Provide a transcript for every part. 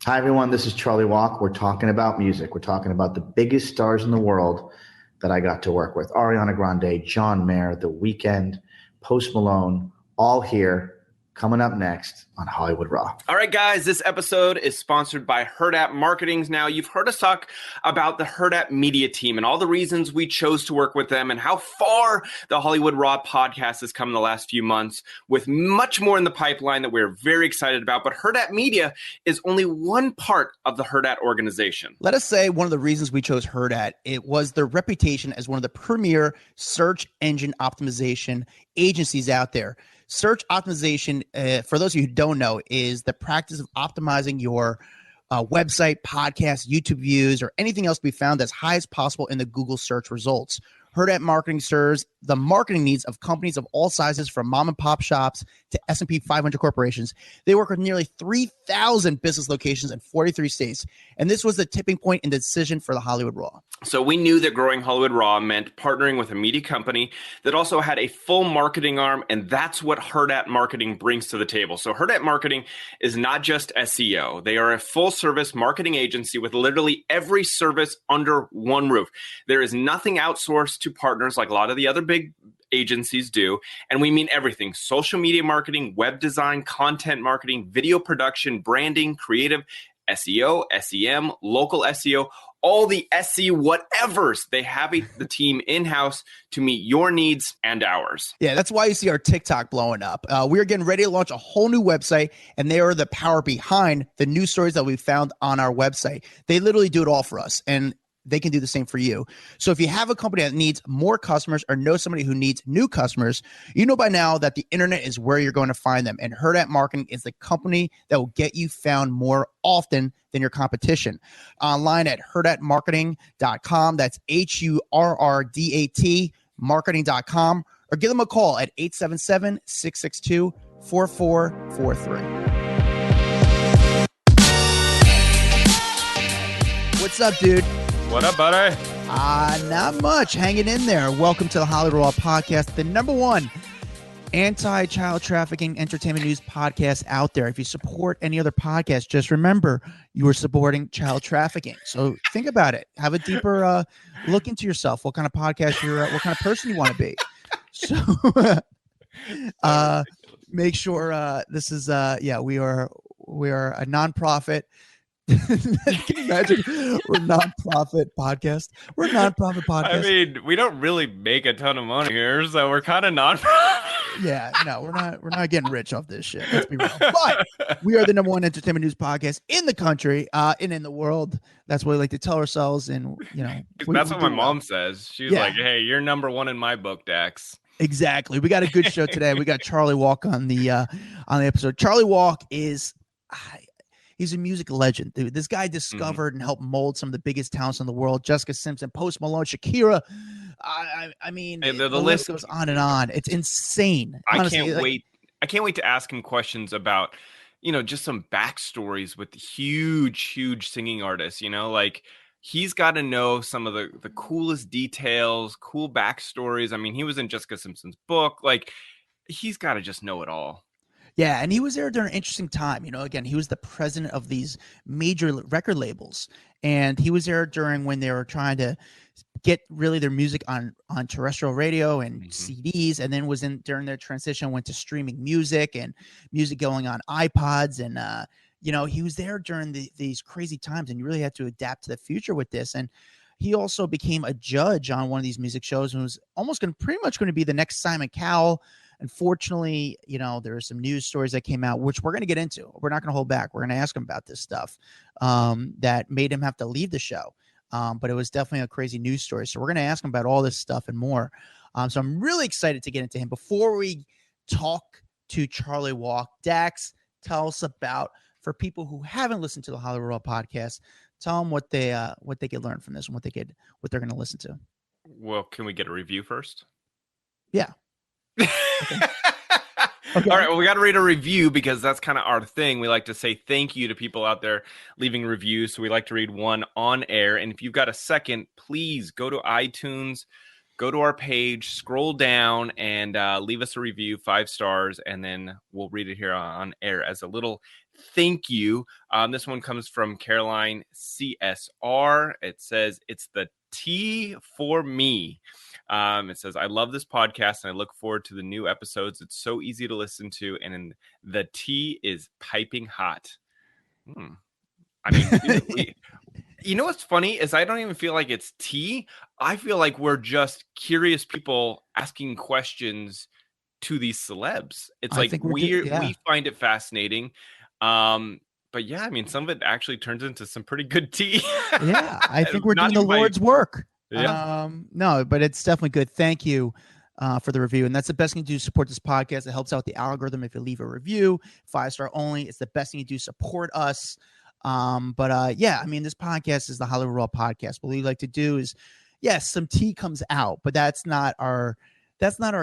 Hi, everyone. This is Charlie Walk. We're talking about music. We're talking about the biggest stars in the world that I got to work with. Ariana Grande, John Mayer, The Weeknd, Post Malone, all here. Coming up next on Hollywood Raw. All right, guys, this episode is sponsored by Herd App Marketing. Now, you've heard us talk about the Herd App Media team and all the reasons we chose to work with them and how far the Hollywood Raw podcast has come in the last few months, with much more in the pipeline that we're very excited about. But Herd App Media is only one part of the Herd App organization. Let us say one of the reasons we chose Herd App, it was their reputation as one of the premier search engine optimization agencies out there. Search optimization, for those of you who don't know, is the practice of optimizing your website, podcast, YouTube views, or anything else to be found as high as possible in the Google search results. Herd App Marketing serves the marketing needs of companies of all sizes, from mom and pop shops to S&P 500 corporations. They work with nearly 3,000 business locations in 43 states. And this was the tipping point in the decision for the Hollywood Raw. So we knew that growing Hollywood Raw meant partnering with a media company that also had a full marketing arm, and that's what Herd App Marketing brings to the table. So Herd App Marketing is not just SEO. They are a full-service marketing agency with literally every service under one roof. There is nothing outsourced to partners like a lot of the other big agencies do. And we mean everything: social media marketing, web design, content marketing, video production, branding, creative, SEO, SEM, local SEO, all the SE whatevers. They have the team in-house to meet your needs and ours. Yeah, that's why you see our TikTok blowing up. We're getting ready to launch a whole new website, and they are the power behind the news stories that we found on our website. They literally do it all for us, and they can do the same for you. So if you have a company that needs more customers or know somebody who needs new customers, you know by now that the internet is where you're going to find them. And Herd App Marketing is the company that will get you found more often than your competition. Online at herdappmarketing.com. That's HURRDAT marketing.com, or give them a call at 877-662-4443. What's up, dude? What up, buddy? Not much. Hanging in there. Welcome to the Hollywood Raw podcast, the number one anti-child trafficking entertainment news podcast out there. If you support any other podcast, just remember you are supporting child trafficking. So think about it. Have a deeper look into yourself. What kind of podcast what kind of person you want to be. So make sure this is we are a nonprofit. Can you imagine? We're a nonprofit podcast. We're a nonprofit podcast. I mean, we don't really make a ton of money here, so we're kind of nonprofit. Yeah, no, we're not getting rich off this shit. Let's be real. But we are the number one entertainment news podcast in the country and in the world. That's what we like to tell ourselves. And that's what my mom says. She's like, "Hey, you're number one in my book, Dax." Exactly. We got a good show today. We got Charlie Walk on the episode. Charlie Walk is. He's a music legend, dude. This guy discovered and helped mold some of the biggest talents in the world. Jessica Simpson, Post Malone, Shakira. I mean, the list goes on and on. It's insane. Honestly, I can't wait to ask him questions about, just some backstories with huge singing artists. Like, he's got to know some of the coolest details, cool backstories. I mean, he was in Jessica Simpson's book. Like, he's got to just know it all. Yeah, and he was there during an interesting time. Again, he was the president of these major record labels, and he was there during when they were trying to get really their music on terrestrial radio and CDs, and then during their transition went to streaming music and music going on iPods, and he was there during these crazy times, and you really had to adapt to the future with this. And he also became a judge on one of these music shows and was pretty much going to be the next Simon Cowell. Unfortunately, there are some news stories that came out, which we're going to get into. We're not going to hold back. We're going to ask him about this stuff that made him have to leave the show. But it was definitely a crazy news story. So we're going to ask him about all this stuff and more. So I'm really excited to get into him. Before we talk to Charlie Walk, Dax, tell us about, for people who haven't listened to the Hollywood Raw podcast, tell them what they could learn from this and what they're going to listen to. Well, can we get a review first? Yeah. Okay. All right. Well, we got to read a review because that's kind of our thing. We like to say thank you to people out there leaving reviews. So we like to read one on air. And if you've got a second, please go to iTunes, go to our page, scroll down, and leave us a review, 5 stars, and then we'll read it here on air as a little thank you. This one comes from Caroline CSR. It says, it's the T for me. It says, I love this podcast and I look forward to the new episodes. It's so easy to listen to. And the tea is piping hot. I mean, you know what's funny is I don't even feel like it's tea. I feel like we're just curious people asking questions to these celebs. It's like we find it fascinating. But yeah, I mean, some of it actually turns into some pretty good tea. Yeah, I think we're doing the Lord's work. Yeah. No, but it's definitely good. Thank you for the review. And that's the best thing to do, support this podcast. It helps out the algorithm if you leave a review, 5-star only. It's the best thing you do, support us. Yeah, I mean, this podcast is the Hollywood Raw podcast. What we like to do is, yes, some tea comes out, but that's not our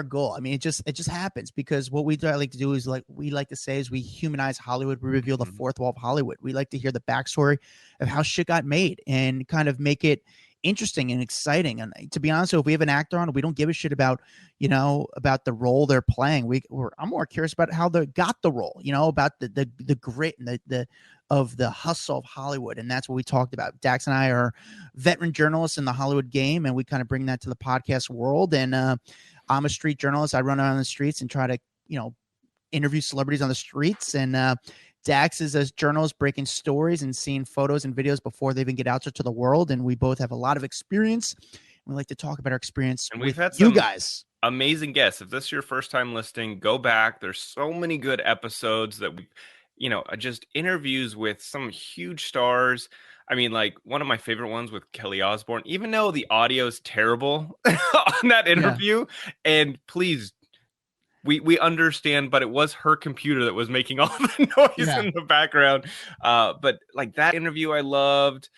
goal. I mean, it just happens because what we like to do is we like to say is we humanize Hollywood. We reveal the fourth wall of Hollywood. We like to hear the backstory of how shit got made and kind of make it interesting and exciting. And to be honest, if we have an actor on, we don't give a shit about the role they're playing. I'm more curious about how they got the role, about the grit and the hustle of Hollywood. And that's what we talked about. Dax and I are veteran journalists in the Hollywood game, and we kind of bring that to the podcast world. And I'm a street journalist. I run around the streets and try to, interview celebrities on the streets. And Dax is a journalist breaking stories and seeing photos and videos before they even get out to the world. And we both have a lot of experience. We like to talk about our experience. And we've had you guys. Amazing guests. If this is your first time listening, go back. There's so many good episodes that we, just interviews with some huge stars. I mean, like one of my favorite ones with Kelly Osbourne, even though the audio is terrible on that interview. Yeah. And please, we understand, but it was her computer that was making all the noise in the background. But like that interview I loved.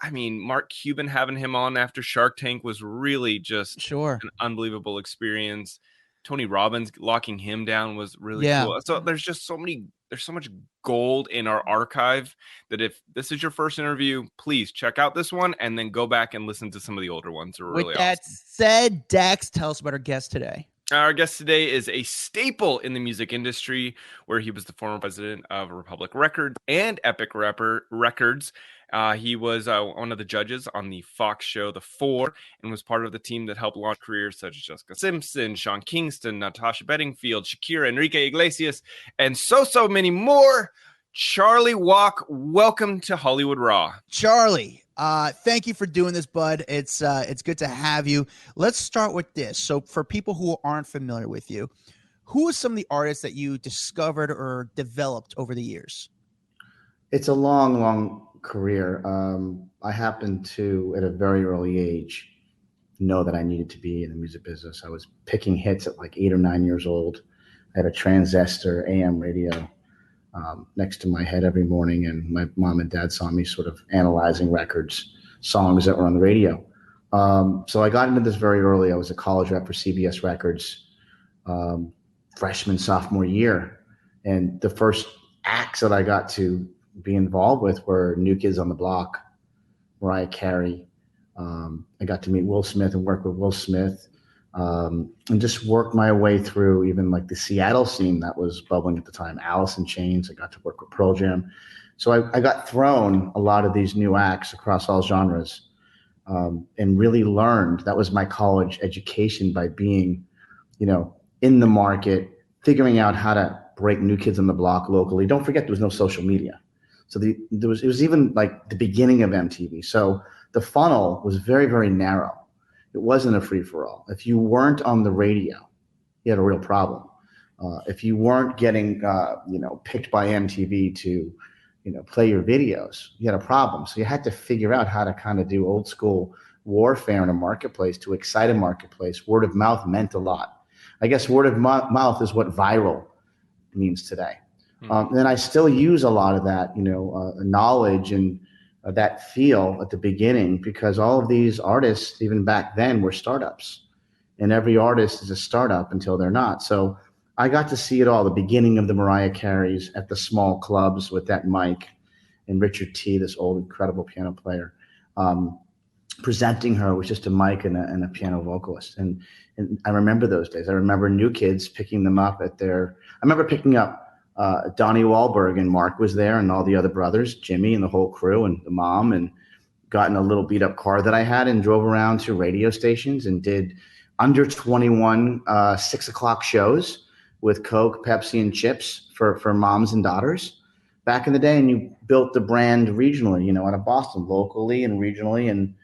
I mean, Mark Cuban having him on after Shark Tank was really just an unbelievable experience. Tony Robbins locking him down was really cool. So there's so much gold in our archive that if this is your first interview, please check out this one and then go back and listen to some of the older ones. They're really awesome. With that said, Dax, tell us about our guest today. Our guest today is a staple in the music industry, where he was the former president of Republic Records and Epic Records. He was one of the judges on the Fox show The Four and was part of the team that helped launch careers such as Jessica Simpson, Sean Kingston, Natasha Bedingfield, Shakira, Enrique Iglesias, and so many more. Charlie Walk, welcome to Hollywood Raw. Charlie, thank you for doing this, bud. It's good to have you. Let's start with this. So for people who aren't familiar with you, who are some of the artists that you discovered or developed over the years? It's a long career. I happened to, at a very early age, know that I needed to be in the music business. I was picking hits at like 8 or 9 years old. I had a transistor AM radio next to my head every morning, and my mom and dad saw me sort of analyzing records, songs that were on the radio. So I got into this very early. I was a college rep for CBS Records, freshman, sophomore year. And the first acts that I got to be involved with were New Kids on the Block, Mariah Carey. I got to meet Will Smith and work with Will Smith, and just work my way through even like the Seattle scene that was bubbling at the time. Alice in Chains. I got to work with Pearl Jam. So I got thrown a lot of these new acts across all genres, and really learned. That was my college education, by being, in the market, figuring out how to break New Kids on the Block locally. Don't forget, there was no social media. So it was even like the beginning of MTV. So the funnel was very, very narrow. It wasn't a free for all. If you weren't on the radio, you had a real problem. If you weren't getting, picked by MTV to, play your videos, you had a problem. So you had to figure out how to kind of do old school warfare in a marketplace to excite a marketplace. Word of mouth meant a lot. I guess word of mouth is what viral means today. And I still use a lot of that, knowledge and that feel at the beginning, because all of these artists, even back then, were startups, and every artist is a startup until they're not. So I got to see it all, the beginning of the Mariah Careys at the small clubs with that mic, and Richard T., this old, incredible piano player, presenting her with just a mic and a piano vocalist. And I remember those days. I remember New Kids picking them up I remember picking up Donnie Wahlberg and Mark was there, and all the other brothers, Jimmy and the whole crew, and the mom, and got in a little beat up car that I had and drove around to radio stations and did under 21 6 o'clock shows with Coke, Pepsi, and chips for moms and daughters back in the day. And you built the brand regionally, out of Boston, locally and regionally, and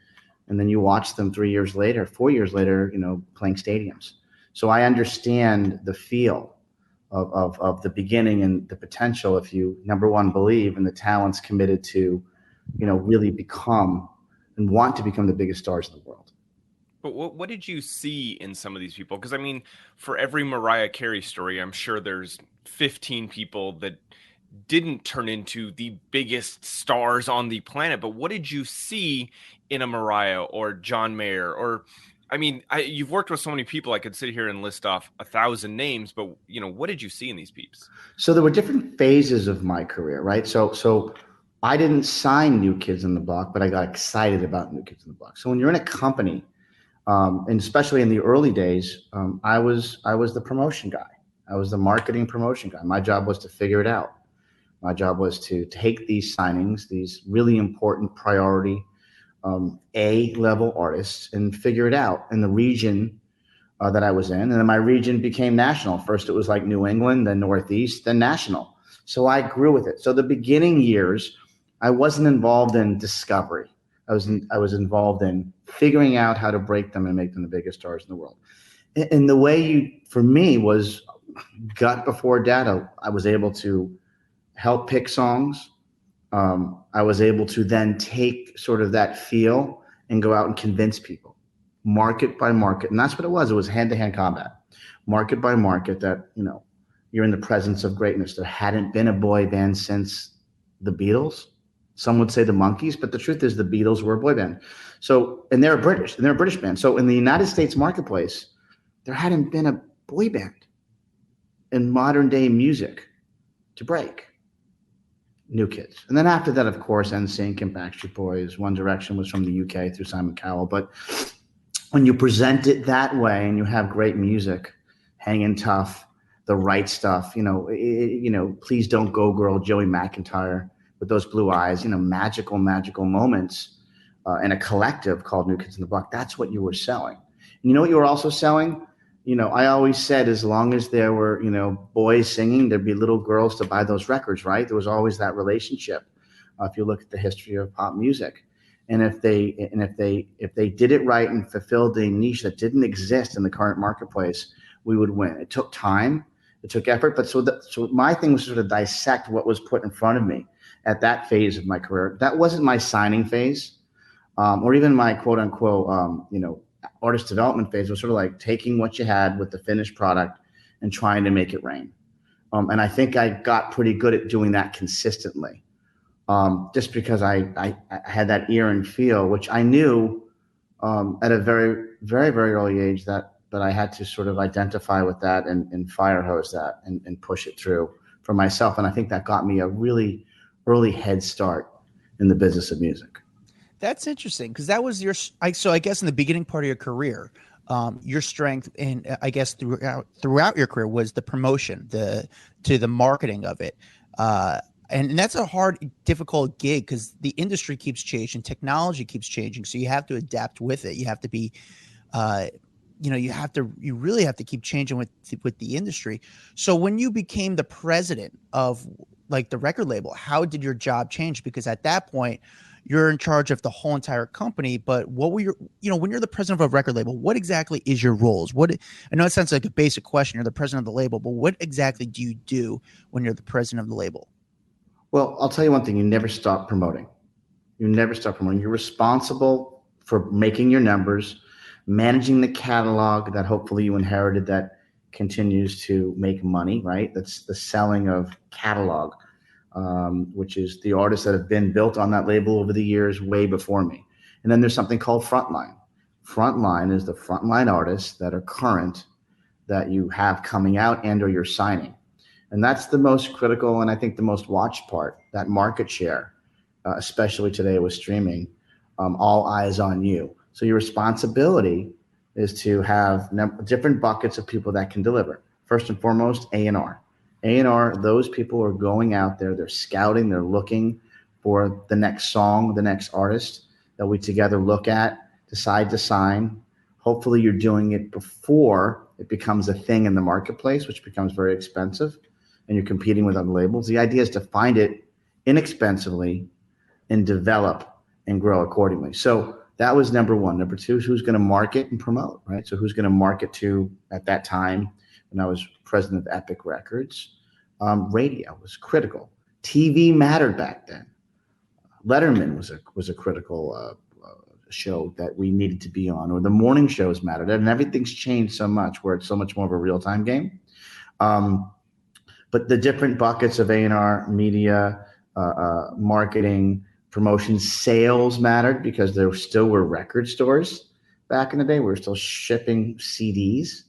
then you watch them 4 years later, playing stadiums. So I understand the feel of the beginning and the potential if you, number one, believe in the talents committed to, really become and want to become the biggest stars in the world. But what did you see in some of these people? Because, I mean, for every Mariah Carey story, I'm sure there's 15 people that didn't turn into the biggest stars on the planet. But what did you see in a Mariah or John Mayer? Or, I mean, you've worked with so many people. I could sit here and list off 1,000 names, but, what did you see in these peeps? So there were different phases of my career, right? So I didn't sign New Kids on the Block, but I got excited about New Kids on the Block. So when you're in a company, and especially in the early days, I was the promotion guy. I was the marketing promotion guy. My job was to figure it out. My job was to take these signings, these really important priority A-level artists, and figure it out in the region that I was in. And then my region became national. First, it was like New England, then Northeast, then national. So I grew with it. So the beginning years, I wasn't involved in discovery. I was involved in figuring out how to break them and make them the biggest stars in the world. And the way for me was gut before data. I was able to help pick songs. I was able to then take sort of that feel and go out and convince people, market by market. And that's what it was. It was hand-to-hand combat, market by market, that, you're in the presence of greatness. There hadn't been a boy band since the Beatles. Some would say the Monkees, but the truth is the Beatles were a boy band. So, and they're a British band. So in the United States marketplace, there hadn't been a boy band in modern day music to break. New Kids. And then after that, of course, NSYNC and Backstreet Boys. One Direction was from the UK through Simon Cowell. But when you present it that way and you have great music, Hangin' Tough, the right stuff, Please Don't Go Girl, Joey McIntyre, with those blue eyes, magical moments in a collective called New Kids on the Block. That's what you were selling. And you know what you were also selling? I always said, as long as there were, boys singing, there'd be little girls to buy those records, right? There was always that relationship. If you look at the history of pop music, and if they did it right and fulfilled a niche that didn't exist in the current marketplace, we would win. It took time, it took effort, but so my thing was sort of dissect what was put in front of me at that phase of my career. That wasn't my signing phase, or even my quote unquote, artist development phase. Was sort of like taking what you had with the finished product and trying to make it rain. And I think I got pretty good at doing that consistently, just because I had that ear and feel, which I knew at a very, very, very early age that I had to sort of identify with that and fire hose that and push it through for myself. And I think that got me a really early head start in the business of music. That's interesting, because that was so I guess in the beginning part of your career, your strength, and I guess throughout your career, was the promotion, the marketing of it. And that's a hard, difficult gig, because the industry keeps changing, technology keeps changing. So you have to adapt with it. You have to be, you really have to keep changing with the industry. So when you became the president of like the record label, how did your job change? Because at that point, you're in charge of the whole entire company, but what were your, when you're the president of a record label, what exactly is your roles? I know it sounds like a basic question. You're the president of the label, but what exactly do you do when you're the president of the label? Well, I'll tell you one thing. You never stop promoting. You're responsible for making your numbers, managing the catalog that hopefully you inherited that continues to make money, right? That's the selling of catalog. Which is the artists that have been built on that label over the years way before me. And then there's something called frontline. Frontline is the frontline artists that are current, that you have coming out and or you're signing. And that's the most critical and I think the most watched part, that market share, especially today with streaming, all eyes on you. So your responsibility is to have different buckets of people that can deliver. First and foremost, A&R. A&R, those people are going out there, they're scouting, they're looking for the next song, the next artist that we together look at, decide to sign. Hopefully you're doing it before it becomes a thing in the marketplace, which becomes very expensive, and you're competing with other labels. The idea is to find it inexpensively and develop and grow accordingly. So that was number one. Number two is who's going to market and promote, right? So who's going to market to, at that time, when I was president of Epic Records, radio was critical. TV mattered back then. Letterman was a critical show that we needed to be on, or the morning shows mattered, and everything's changed so much where it's so much more of a real-time game. But the different buckets of A&R, media, marketing, promotion, sales mattered because there still were record stores back in the day. We were still shipping CDs,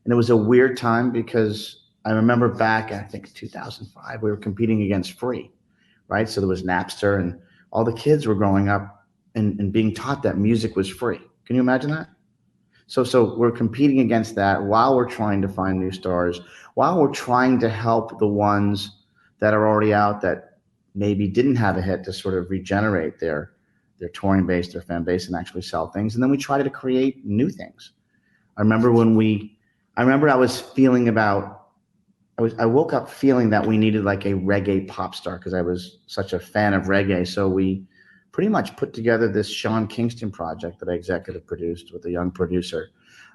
and it was a weird time because I remember back, I think 2005, we were competing against free, right? So there was Napster, and all the kids were growing up and being taught that music was free. Can you imagine that? So we're competing against that while we're trying to find new stars, while we're trying to help the ones that are already out that maybe didn't have a hit to sort of regenerate their touring base, their fan base, and actually sell things. And then we try to create new things. I remember I was feeling I woke up feeling that we needed like a reggae pop star because I was such a fan of reggae. So we pretty much put together this Sean Kingston project that I executive produced with a young producer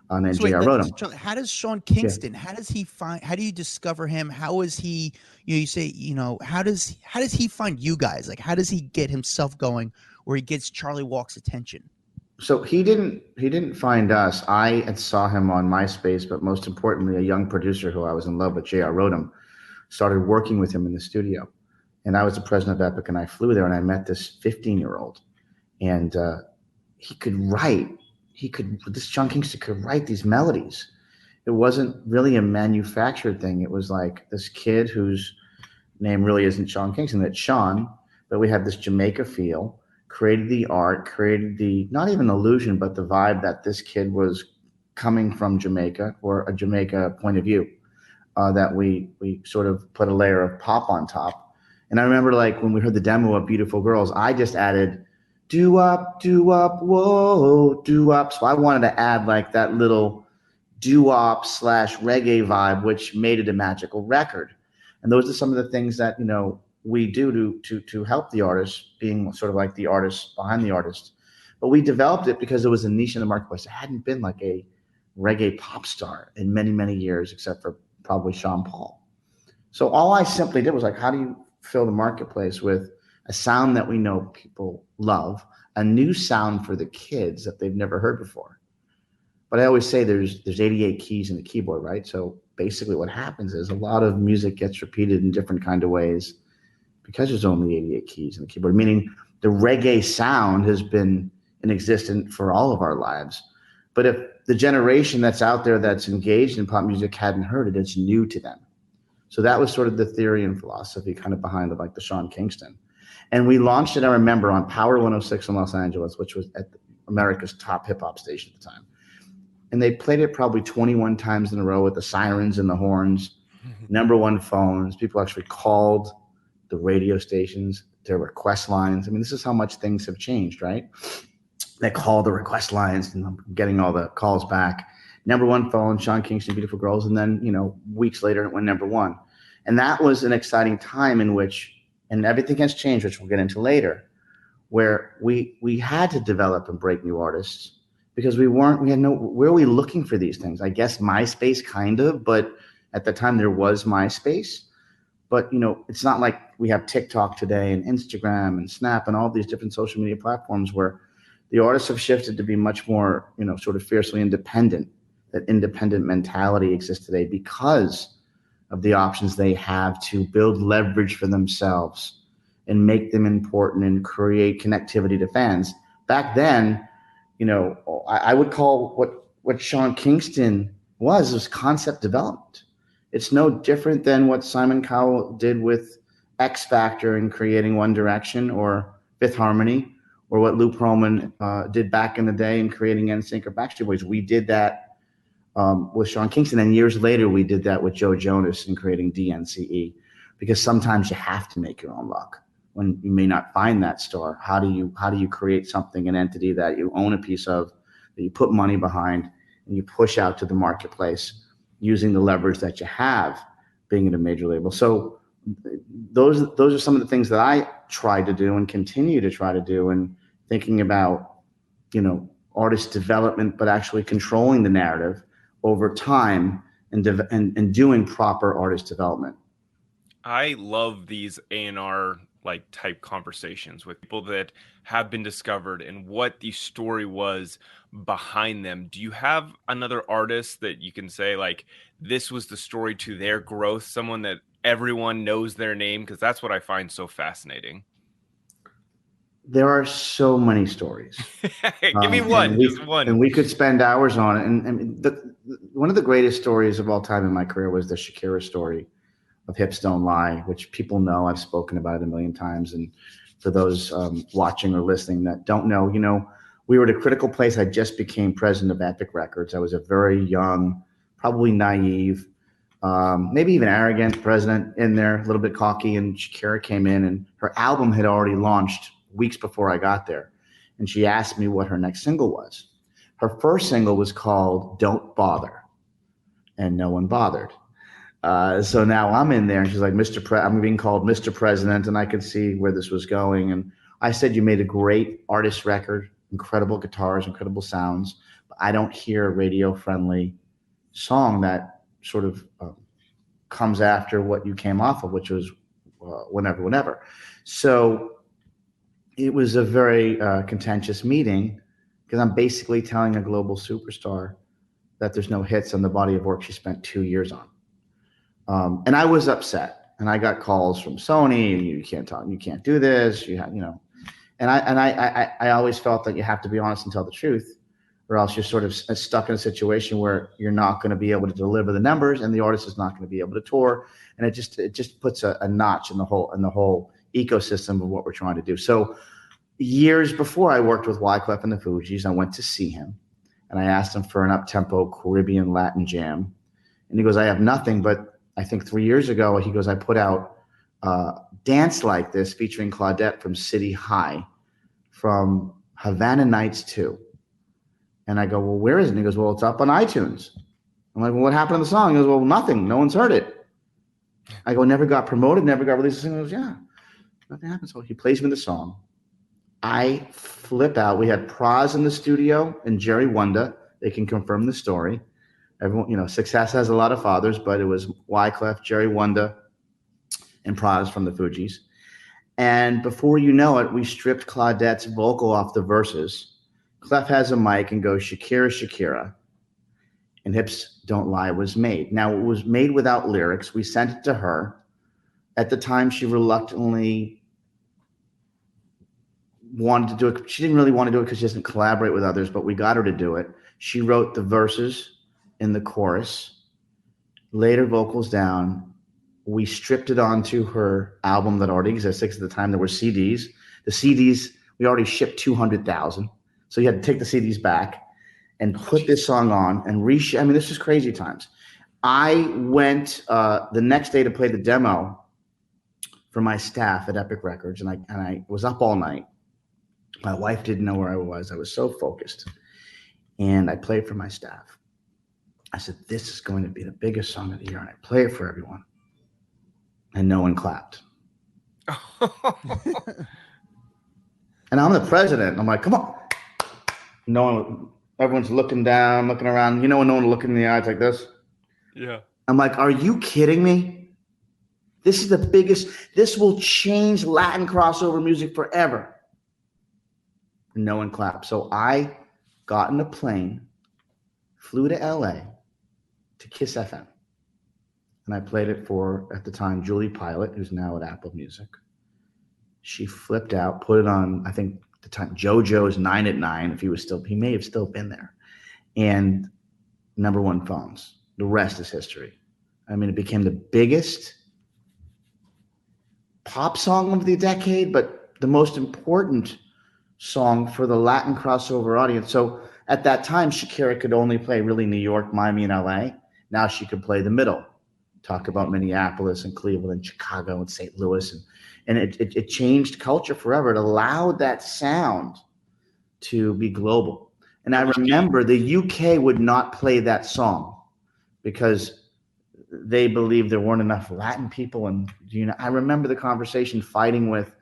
named J.R. Rodham. How does Sean Kingston, how do you discover him? How is he, how does he find you guys? Like, how does he get himself going where he gets Charlie Walk's attention? So he didn't find us. I saw him on MySpace, but most importantly, a young producer who I was in love with, J.R. Rodham, started working with him in the studio. And I was the president of Epic, and I flew there, and I met this 15-year-old. And he could write. This Sean Kingston could write these melodies. It wasn't really a manufactured thing. It was like this kid whose name really isn't Sean Kingston, it's Sean, but we had this Jamaica feel, created the art, created the, not even illusion, but the vibe that this kid was coming from Jamaica, or a Jamaica point of view, that we sort of put a layer of pop on top. And I remember, like, when we heard the demo of Beautiful Girls, I just added doo-wop, whoa, doo-wop. So I wanted to add like that little doo-wop / reggae vibe, which made it a magical record. And those are some of the things that, we do to help the artist, being sort of like the artist behind the artist. But we developed it because it was a niche in the marketplace. It hadn't been like a reggae pop star in many, many years, except for probably Sean Paul. So all I simply did was like, how do you fill the marketplace with a sound that we know people love, a new sound for the kids that they've never heard before? But I always say there's 88 keys in the keyboard, right? So basically what happens is a lot of music gets repeated in different kind of ways because there's only 88 keys in the keyboard, meaning the reggae sound has been in existence for all of our lives. But if the generation that's out there that's engaged in pop music hadn't heard it, it's new to them. So that was sort of the theory and philosophy kind of behind it, like the Sean Kingston. And we launched it, I remember, on Power 106 in Los Angeles, which was at America's top hip-hop station at the time. And they played it probably 21 times in a row with the sirens and the horns, #1 phones. People actually called the radio stations, their request lines. I mean, this is how much things have changed, right? They call the request lines, and I'm getting all the calls back. #1 phone, Sean Kingston, Beautiful Girls. And then, weeks later, it went #1. And that was an exciting time in which, and everything has changed, which we'll get into later, where we had to develop and break new artists because where are we looking for these things? I guess MySpace kind of, but at the time there was MySpace. But, it's not like we have TikTok today and Instagram and Snap and all these different social media platforms where the artists have shifted to be much more, sort of fiercely independent. That independent mentality exists today because of the options they have to build leverage for themselves and make them important and create connectivity to fans. Back then, I would call what Sean Kingston was concept development. It's no different than what Simon Cowell did with X Factor in creating One Direction or Fifth Harmony, or what Lou Pearlman did back in the day in creating NSYNC or Backstreet Boys. We did that with Sean Kingston. And years later, we did that with Joe Jonas in creating DNCE, because sometimes you have to make your own luck when you may not find that star. How do you create something, an entity that you own a piece of, that you put money behind, and you push out to the marketplace using the leverage that you have being at a major label? So those are some of the things that I try to do and continue to try to do, and thinking about, artist development, but actually controlling the narrative over time and doing proper artist development. I love these A&R type conversations with people that have been discovered and what the story was behind them. Do you have another artist that you can say this was the story to their growth, someone that everyone knows their name? Because that's what I find so fascinating. There are so many stories. Give me one, just one. And we could spend hours on it. And one of the greatest stories of all time in my career was the Shakira story of Hips Don't Lie, which people know. I've spoken about it a million times. And for those watching or listening that don't know, we were at a critical place. I just became president of Epic Records. I was a very young, probably naive, maybe even arrogant president in there, a little bit cocky. And Shakira came in, and her album had already launched weeks before I got there. And she asked me what her next single was. Her first single was called Don't Bother. And no one bothered. So now I'm in there, and she's like, I'm being called Mr. President, and I could see where this was going. And I said, you made a great artist record, incredible guitars, incredible sounds, but I don't hear a radio-friendly song that sort of comes after what you came off of, which was Whenever. So it was a very contentious meeting, because I'm basically telling a global superstar that there's no hits on the body of work she spent 2 years on. And I was upset, and I got calls from Sony. You can't talk, you can't do this. And I always felt that you have to be honest and tell the truth, or else you're sort of stuck in a situation where you're not going to be able to deliver the numbers, and the artist is not going to be able to tour. And it just puts a notch in the whole ecosystem of what we're trying to do. So years before I worked with Wyclef and the Fugees, I went to see him, and I asked him for an up-tempo Caribbean Latin jam. And he goes, I have nothing, but I think 3 years ago, he goes, I put out Dance Like This featuring Claudette from City High from Havana Nights 2. And I go, well, where is it? And he goes, well, it's up on iTunes. I'm like, well, what happened to the song? He goes, well, nothing. No one's heard it. I go, never got promoted, never got released. He goes, yeah, nothing happened. So he plays me the song. I flip out. We had Praz in the studio and Jerry Wunda. They can confirm the story. Everyone, success has a lot of fathers, but it was Wyclef, Jerry Wunda, and Praz from the Fugees. And before you know it, we stripped Claudette's vocal off the verses. Clef has a mic and goes, Shakira, Shakira. And Hips Don't Lie was made. Now, it was made without lyrics. We sent it to her. At the time, she reluctantly wanted to do it. She didn't really want to do it because she doesn't collaborate with others, but we got her to do it. She wrote the verses in the chorus, laid her vocals down. We stripped it onto her album that already existed, because at the time there were CDs. The CDs, we already shipped 200,000. So you had to take the CDs back and put this song on and this is crazy times. I went the next day to play the demo for my staff at Epic Records, and I was up all night. My wife didn't know where I was. I was so focused. And I played for my staff. I said, this is going to be the biggest song of the year, and I play it for everyone. And no one clapped. And I'm the president. I'm like, come on. Everyone's looking down, looking around. When no one looking in the eyes like this? Yeah. I'm like, are you kidding me? This is the biggest. This will change Latin crossover music forever. And no one clapped. So I got in a plane, flew to LA to Kiss FM. And I played it for, at the time, Julie Pilot, who's now at Apple Music. She flipped out, put it on, I think at the time, JoJo's 9 at 9, if he may have still been there. And #1 phones. The rest is history. It became the biggest pop song of the decade, but the most important song for the Latin crossover audience. So At that time, Shakira could only play really New York, Miami, and LA. Now she could play the middle, talk about Minneapolis and Cleveland and Chicago and St. Louis. And it changed culture forever. It allowed that sound to be global. And I remember the UK would not play that song because they believed there weren't enough Latin people. And I remember the conversation fighting with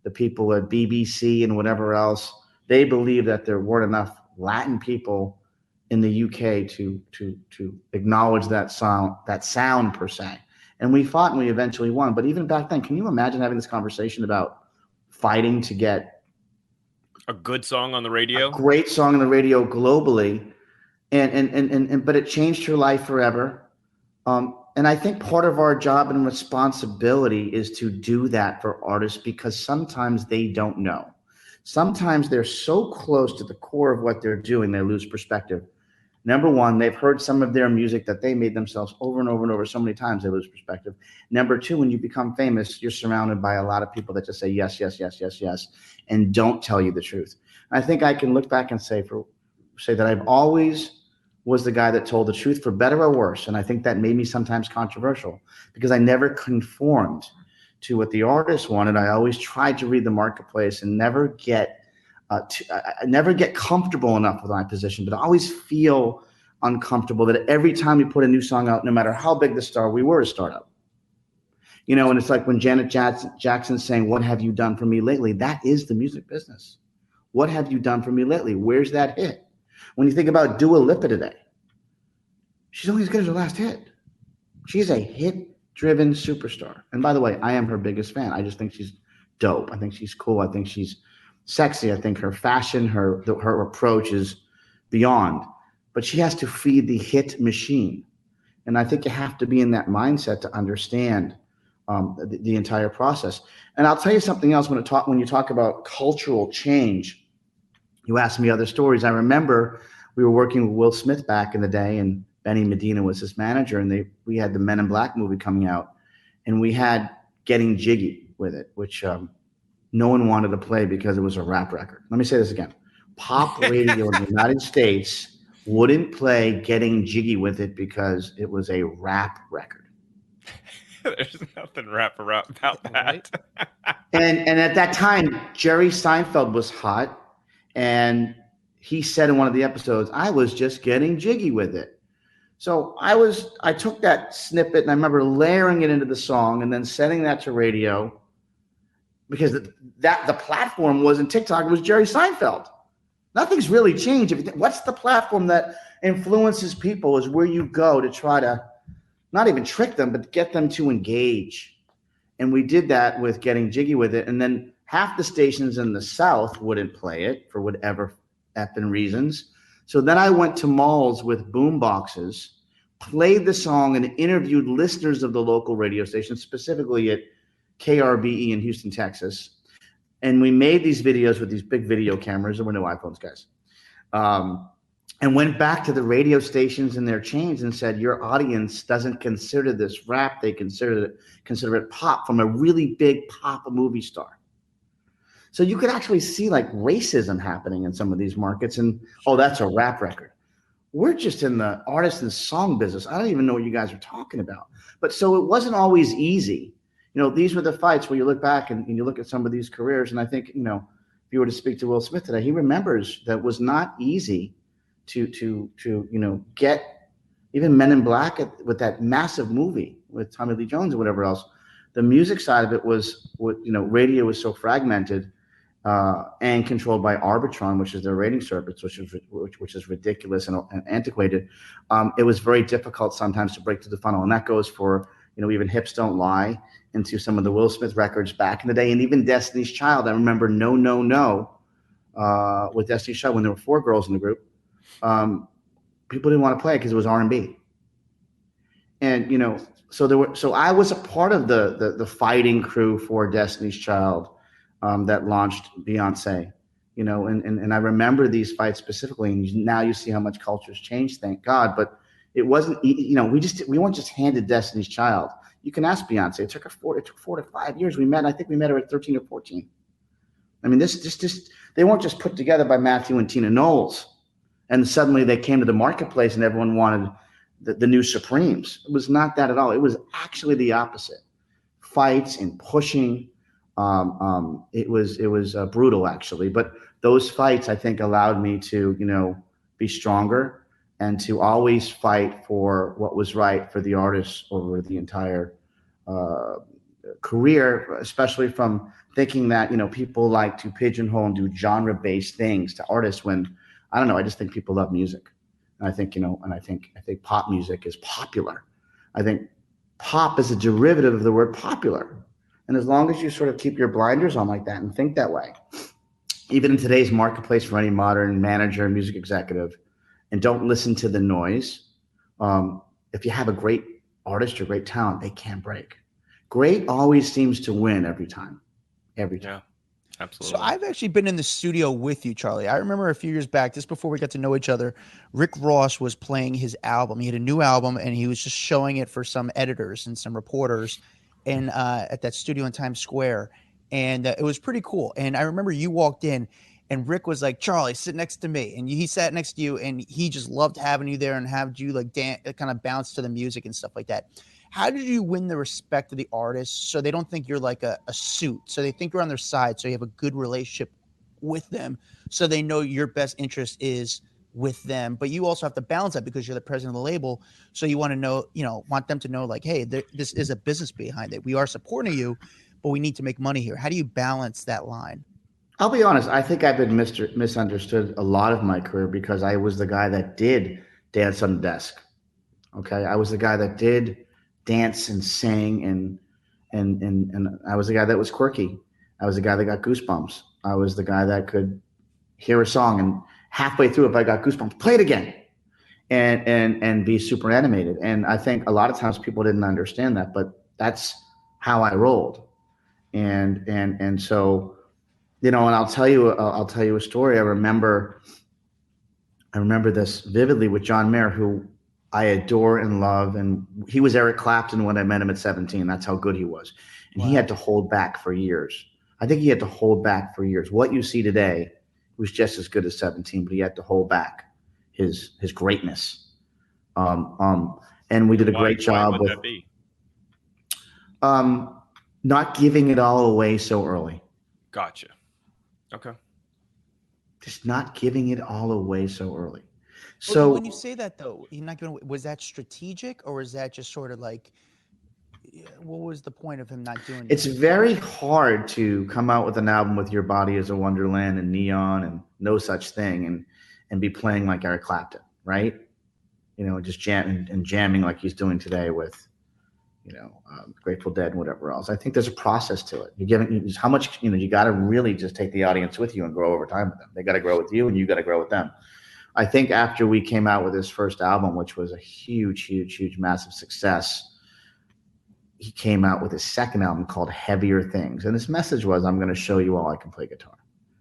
the people at BBC and whatever else. They believed that there weren't enough Latin people in the UK to acknowledge that sound per se. And we fought and we eventually won. But even back then, can you imagine having this conversation about fighting to get a good song on the radio? A great song on the radio globally. But it changed her life forever. And I think part of our job and responsibility is to do that for artists because sometimes they don't know. Sometimes they're so close to the core of what they're doing, they lose perspective. Number one, they've heard some of their music that they made themselves over and over and over so many times, they lose perspective. Number two, when you become famous, you're surrounded by a lot of people that just say yes, yes, yes, yes, yes, and don't tell you the truth. I think I can look back and say that I've always was the guy that told the truth for better or worse. And I think that made me sometimes controversial because I never conformed to what the artist wanted. I always tried to read the marketplace and never get comfortable enough with my position, but I always feel uncomfortable that every time we put a new song out, no matter how big the star, we were a startup. And it's like when Janet Jackson's saying, "What have you done for me lately?" That is the music business. What have you done for me lately? Where's that hit? When you think about Dua Lipa today, she's only as good as her last hit. She's a hit-driven superstar. And by the way, I am her biggest fan. I just think she's dope. I think she's cool. I think she's sexy. I think her fashion, her approach is beyond. But she has to feed the hit machine. And I think you have to be in that mindset to understand the entire process. And I'll tell you something else when you talk about cultural change. You asked me other stories. I remember we were working with Will Smith back in the day, and Benny Medina was his manager, and we had the Men in Black movie coming out, and we had Getting Jiggy with it, which no one wanted to play because it was a rap record. Let me say this again. Pop radio in the United States wouldn't play Getting Jiggy with it because it was a rap record. There's nothing rap about that. Right? And at that time, Jerry Seinfeld was hot. And he said in one of the episodes, "I was just getting jiggy with it." So I took that snippet and I remember layering it into the song and then sending that to radio because the platform wasn't TikTok, it was Jerry Seinfeld. Nothing's really changed. What's the platform that influences people is where you go to try to not even trick them, but get them to engage. And we did that with Getting Jiggy with it. And then half the stations in the South wouldn't play it for whatever effing reasons. So then I went to malls with boom boxes, played the song, and interviewed listeners of the local radio station, specifically at KRBE in Houston, Texas. And we made these videos with these big video cameras. There were no iPhones, guys. And went back to the radio stations in their chains and said, "Your audience doesn't consider this rap. They consider it pop from a really big pop movie star." So you could actually see like racism happening in some of these markets. And, oh, that's a rap record. We're just in the artist and song business. I don't even know what you guys are talking about. But so it wasn't always easy. These were the fights where you look back and you look at some of these careers. And I think, if you were to speak to Will Smith today, he remembers that it was not easy to get even Men in Black with that massive movie with Tommy Lee Jones or whatever else. The music side of it was radio was so fragmented and controlled by Arbitron, which is their rating service, which is ridiculous and antiquated. It was very difficult sometimes to break through the funnel, and that goes for even Hips Don't Lie into some of the Will Smith records back in the day, and even Destiny's Child. I remember No No No with Destiny's Child when there were 4 girls in the group. People didn't want to play it because it was R&B, and so I was a part of the fighting crew for Destiny's Child that launched Beyonce, and I remember these fights specifically. And now you see how much culture's changed, thank God. But it wasn't, we weren't just handed Destiny's Child. You can ask Beyonce. It took 4 to 5 years. I think we met her at 13 or 14. I mean, this they weren't just put together by Matthew and Tina Knowles. And suddenly they came to the marketplace and everyone wanted the new Supremes. It was not that at all. It was actually the opposite. Fights and pushing. It was brutal, actually. But those fights, I think, allowed me to, be stronger and to always fight for what was right for the artists over the entire career, especially from thinking that, people like to pigeonhole and do genre-based things to artists when, I don't know, I just think people love music. And I think, I think pop music is popular. I think pop is a derivative of the word popular. And as long as you sort of keep your blinders on like that and think that way, even in today's marketplace for any modern manager, music executive, and don't listen to the noise, if you have a great artist or great talent, they can't break. Great always seems to win every time. Every time. Yeah, absolutely. So I've actually been in the studio with you, Charlie. I remember a few years back, just before we got to know each other, Rick Ross was playing his album. He had a new album, and he was just showing it for some editors and some reporters and at that studio in Times Square. And it was pretty cool. And I remember you walked in, and Rick was like, Charlie, sit next to me. And he sat next to you, and he just loved having you there and have you like kind of bounce to the music and stuff like that. How did you win the respect of the artists so they don't think you're like a suit? So they think you're on their side, so you have a good relationship with them, so they know your best interest is with them. But you also have to balance that because you're the president of the label. So you want to know, want them to know like, hey, this is a business behind it. We are supporting you, but we need to make money here. How do you balance that line? I'll be honest. I think I've been misunderstood a lot of my career because I was the guy that did dance on the desk. Okay. I was the guy that did dance and sing and I was the guy that was quirky. I was the guy that got goosebumps. I was the guy that could hear a song and halfway through, if I got goosebumps, play it again and be super animated. And I think a lot of times people didn't understand that, but that's how I rolled. And so, and I'll tell you a story. I remember this vividly with John Mayer, who I adore and love. And he was Eric Clapton when I met him at 17. That's how good he was. And He had to hold back for years. I think he had to hold back for years. What you see today was just as good as 17, but he had to hold back his greatness. And we did a great job with that be? Not giving it all away so early. Gotcha. Okay. Just not giving it all away so early. So when you say that though, you're not going. Was that strategic, or was that just sort of like, what was the point of him not doing that? It's very hard to come out with an album with Your Body is a Wonderland and Neon and No Such Thing and be playing like Eric Clapton, right? Just jamming like he's doing today with, Grateful Dead and whatever else. I think there's a process to it. You're giving how much, you got to really just take the audience with you and grow over time with them. They got to grow with you and you got to grow with them. I think after we came out with his first album, which was a huge, massive success, he came out with his second album called Heavier Things. And his message was, I'm going to show you all I can play guitar.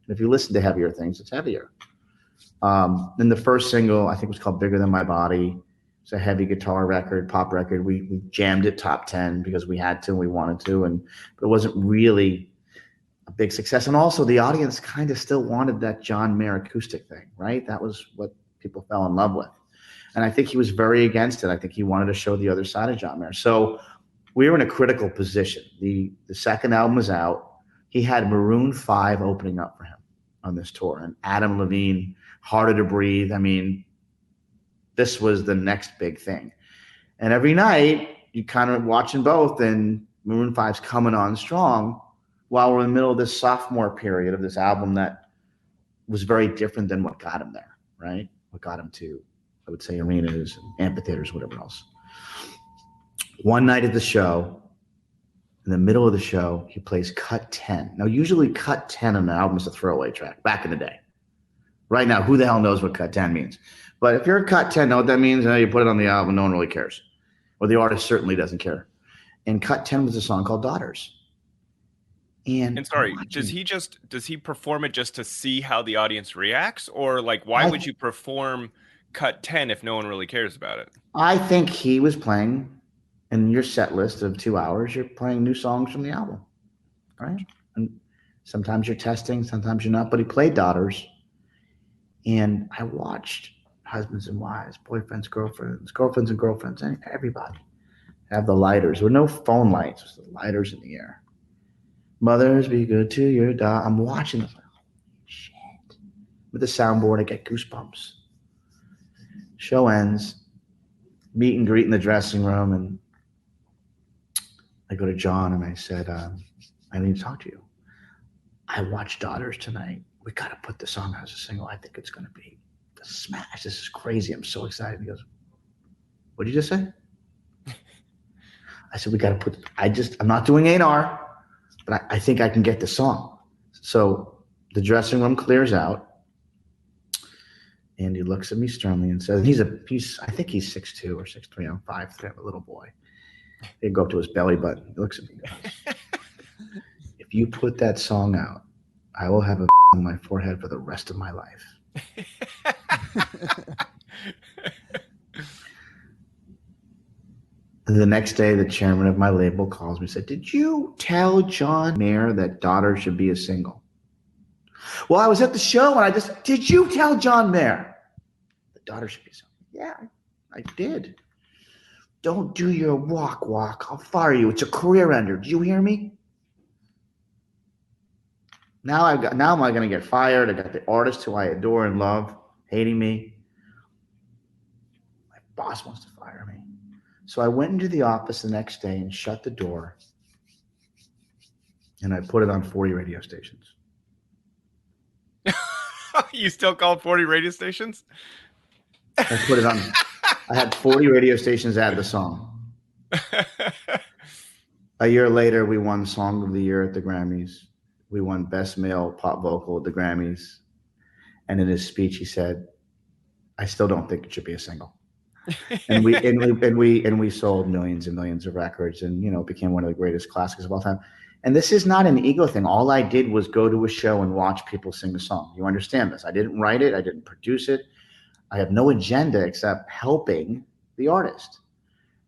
And if you listen to Heavier Things, it's heavier. Then the first single, I think, was called Bigger Than My Body. It's a heavy guitar record, pop record. We jammed it top 10 because we had to and we wanted to. But it wasn't really a big success. And also the audience kind of still wanted that John Mayer acoustic thing, right? That was what people fell in love with. And I think he was very against it. I think he wanted to show the other side of John Mayer. So we were in a critical position. The second album was out. He had Maroon 5 opening up for him on this tour. And Adam Levine, Harder to Breathe. I mean, this was the next big thing. And every night, you kind of watching both, and Maroon 5's coming on strong while we're in the middle of this sophomore period of this album that was very different than what got him there, right? What got him to, I would say, arenas and amphitheaters, whatever else. One night at the show, in the middle of the show, he plays cut 10. Now, usually cut 10 on an album is a throwaway track back in the day. Right now, who the hell knows what cut 10 means? But if you're a cut 10, know what that means? You put it on the album, no one really cares. Or the artist certainly doesn't care. And cut 10 was a song called Daughters. And sorry, does he perform it just to see how the audience reacts? Or like, why would you perform cut 10 if no one really cares about it? I think he was playing, in your set list of 2 hours, you're playing new songs from the album, right? And sometimes you're testing, sometimes you're not. But he played Daughters. And I watched husbands and wives, boyfriends, girlfriends and girlfriends, and everybody have the lighters. There were no phone lights, just the lighters in the air. Mothers, be good to your dog. I'm watching this. Like, holy shit. With the soundboard, I get goosebumps. Show ends. Meet and greet in the dressing room, and I go to John and I said, I need to talk to you. I watched Daughters tonight. We got to put the song out as a single. I think it's going to be a smash. This is crazy. I'm so excited. He goes, what did you just say? I said, we got to put, I'm not doing A&R, but I think I can get the song. So the dressing room clears out. And he looks at me sternly and says, I think he's 6'2" or 6'3". I'm 5'3", a little boy. He'd go up to his belly button. He looks at me and goes, if you put that song out, I will have a on my forehead for the rest of my life. The next day, the chairman of my label calls me and said, did you tell John Mayer that Daughter should be a single? Well, I was at the show and did you tell John Mayer that Daughter should be a single? Yeah, I did. Don't do your walk. I'll fire you. It's a career ender. Do you hear me? Now am I going to get fired? I got the artist who I adore and love hating me. My boss wants to fire me. So I went into the office the next day and shut the door. And I put it on 40 radio stations. You still call 40 radio stations? I put it on. I had 40 radio stations add the song. A year later, we won Song of the Year at the Grammys. We won Best Male Pop Vocal at the Grammys. And in his speech, he said, I still don't think it should be a single. And we sold millions and millions of records, and it became one of the greatest classics of all time. And this is not an ego thing. All I did was go to a show and watch people sing a song. You understand this? I didn't write it. I didn't produce it. I have no agenda except helping the artist.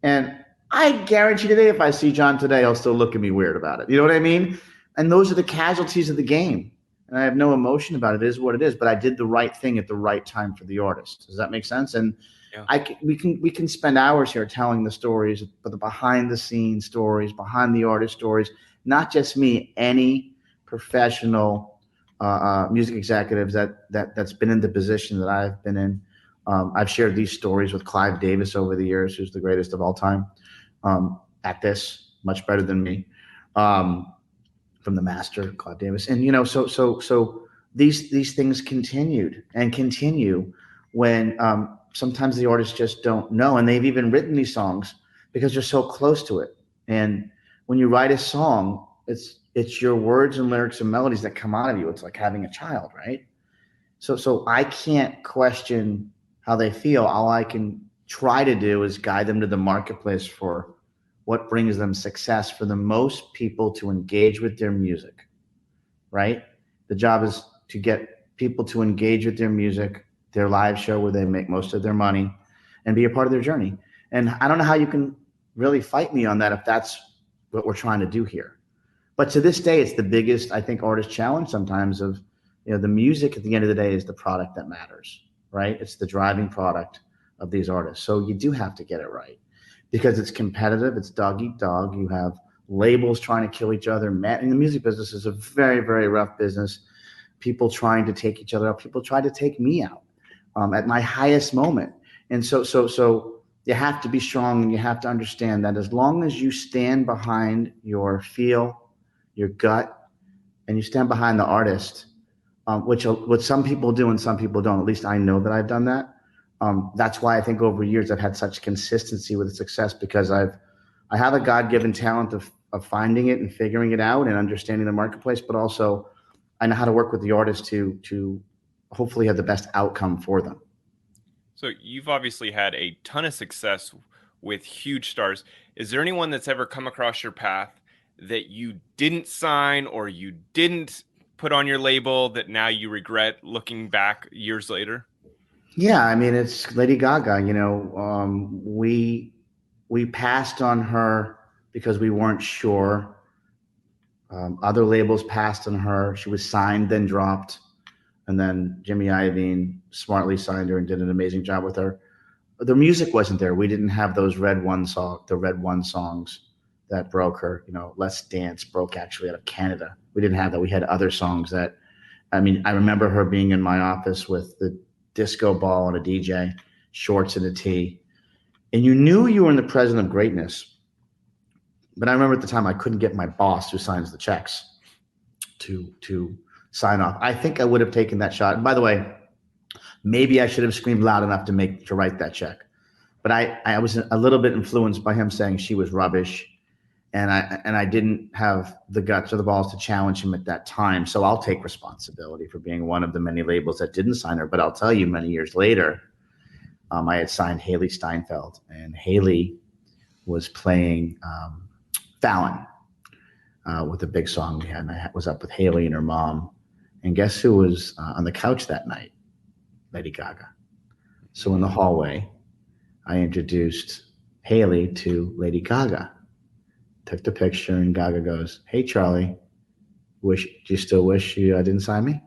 And I guarantee today, if I see John today, he'll still look at me weird about it. You know what I mean? And those are the casualties of the game. And I have no emotion about it. It is what it is. But I did the right thing at the right time for the artist. Does that make sense? And yeah. We can spend hours here telling the stories, but the behind the scenes stories, behind the artist stories, not just me, any professional music executives that's been in the position that I've been in. I've shared these stories with Clive Davis over the years, who's the greatest of all time at this, much better than me, from the master, Clive Davis. And, so these things continued and continue when sometimes the artists just don't know. And they've even written these songs because they're so close to it. And when you write a song, it's your words and lyrics and melodies that come out of you. It's like having a child, right? So I can't question how they feel. All I can try to do is guide them to the marketplace for what brings them success, for the most people to engage with their music, right? The job is to get people to engage with their music, their live show where they make most of their money, and be a part of their journey. And I don't know how you can really fight me on that if that's what we're trying to do here. But to this day, it's the biggest, I think, artist challenge sometimes of, the music at the end of the day is the product that matters, right? It's the driving product of these artists. So you do have to get it right because it's competitive. It's dog eat dog. You have labels trying to kill each other. And the music business is a very, very rough business. People trying to take each other out. People tried to take me out at my highest moment. And so you have to be strong, and you have to understand that as long as you stand behind your feel, your gut, and you stand behind the artist, which some people do and some people don't. At least I know that I've done that. That's why I think over years I've had such consistency with success, because I have a God-given talent of finding it and figuring it out and understanding the marketplace, but also I know how to work with the artist to hopefully have the best outcome for them. So you've obviously had a ton of success with huge stars. Is there anyone that's ever come across your path that you didn't sign or you didn't put on your label that now you regret looking back years later? Yeah, I mean, it's Lady Gaga. We passed on her because we weren't sure. Other labels passed on her. She was signed, then dropped. And then Jimmy Iovine smartly signed her and did an amazing job with her. The music wasn't there. We didn't have those the Red One songs that broke her. Let's Dance broke actually out of Canada. We didn't have that. We had other songs that, I remember her being in my office with the disco ball and a DJ, shorts and a tee. And you knew you were in the presence of greatness. But I remember at the time I couldn't get my boss who signs the checks to sign off. I think I would have taken that shot. And by the way, maybe I should have screamed loud enough to write that check. But I was a little bit influenced by him saying she was rubbish. And I didn't have the guts or the balls to challenge him at that time. So I'll take responsibility for being one of the many labels that didn't sign her. But I'll tell you, many years later, I had signed Haley Steinfeld, and Haley was playing Fallon with a big song we had. And I was up with Haley and her mom. And guess who was on the couch that night? Lady Gaga. So in the hallway, I introduced Haley to Lady Gaga. Took the picture, and Gaga goes, "Hey, Charlie, do you still wish you didn't sign me?"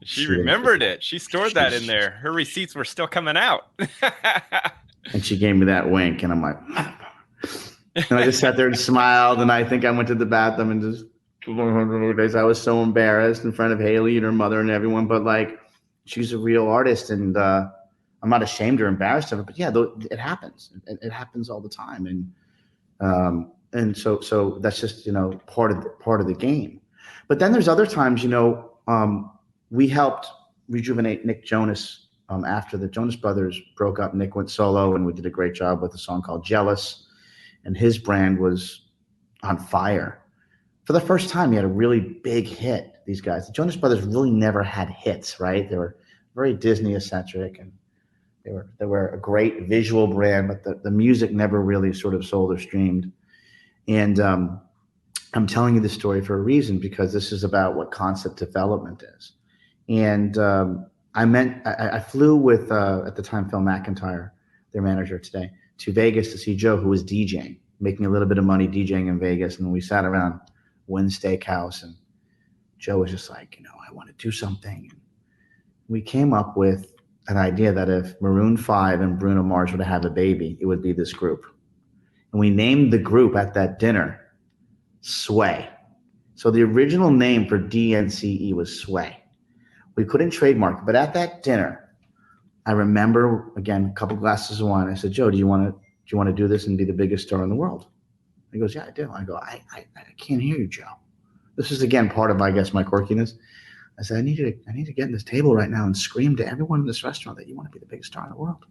She remembered it. She stored that in there. Her receipts were still coming out. And she gave me that wink, and I'm like, and I just sat there and smiled, and I think I went to the bathroom and just, I was so embarrassed in front of Haley and her mother and everyone, but like, she's a real artist, and I'm not ashamed or embarrassed of it, but yeah, it happens. It happens all the time. And so that's just, part of the game. But then there's other times, we helped rejuvenate Nick Jonas after the Jonas Brothers broke up. Nick went solo, and we did a great job with a song called Jealous. And his brand was on fire. For the first time, he had a really big hit, these guys. The Jonas Brothers really never had hits, right? They were very Disney-eccentric, and they were a great visual brand, but the music never really sort of sold or streamed. And I'm telling you this story for a reason, because this is about what concept development is. And I flew with, at the time, Phil McIntyre, their manager today, to Vegas to see Joe, who was DJing, making a little bit of money DJing in Vegas. And we sat around Wynn Steakhouse, and Joe was just like, I want to do something. And we came up with an idea that if Maroon 5 and Bruno Mars were to have a baby, it would be this group. And we named the group at that dinner Sway. So the original name for DNCE was Sway. We couldn't trademark it, but at that dinner, I remember, again, a couple glasses of wine. I said, Joe, do you want to do this and be the biggest star in the world? He goes, yeah, I do. I go, I can't hear you, Joe. This is, again, part of, I guess, my quirkiness. I said, I need to get in this table right now and scream to everyone in this restaurant that you want to be the biggest star in the world.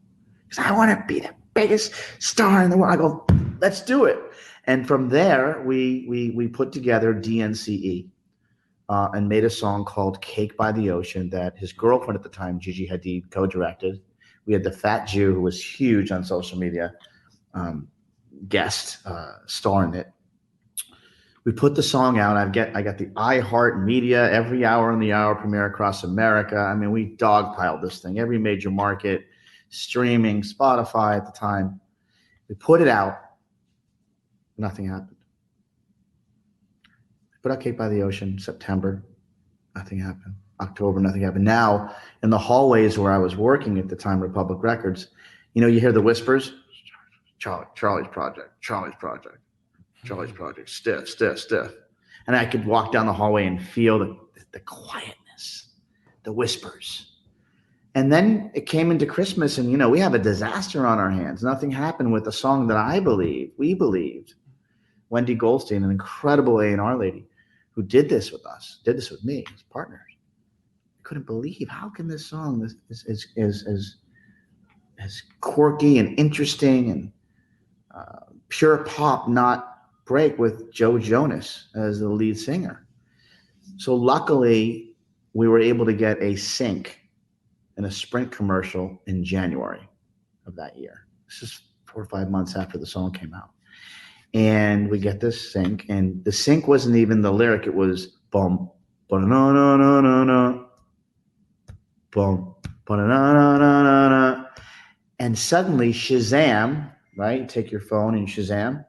He said, I want to be the biggest star in the world. I go, let's do it. And from there, we put together DNCE and made a song called Cake by the Ocean that his girlfriend at the time, Gigi Hadid, co-directed. We had the Fat Jew, who was huge on social media, guest star in it. We put the song out. I got the iHeart Media every hour on the hour premiere across America. We dogpiled this thing, every major market, streaming, Spotify at the time. We put it out. Nothing happened. Put out Cake by the Ocean, September. Nothing happened. October, nothing happened. Now, in the hallways where I was working at the time, Republic Records, you hear the whispers. Charlie's project, stiff. And I could walk down the hallway and feel the quietness, the whispers. And then it came into Christmas, and, we have a disaster on our hands. Nothing happened with a song that we believed. Wendy Goldstein, an incredible A&R lady who did this with us, did this with me as partners. I couldn't believe, how can this song is as quirky and interesting and pure pop not break with Joe Jonas as the lead singer? So luckily, we were able to get a sync in a Sprint commercial in January of that year. This is 4 or 5 months after the song came out. And we get this sync, and the sync wasn't even the lyric. It was boom, ba-na-na-na-na-na, boom, ba-na-na-na-na-na. And suddenly Shazam, right? You take your phone and Shazam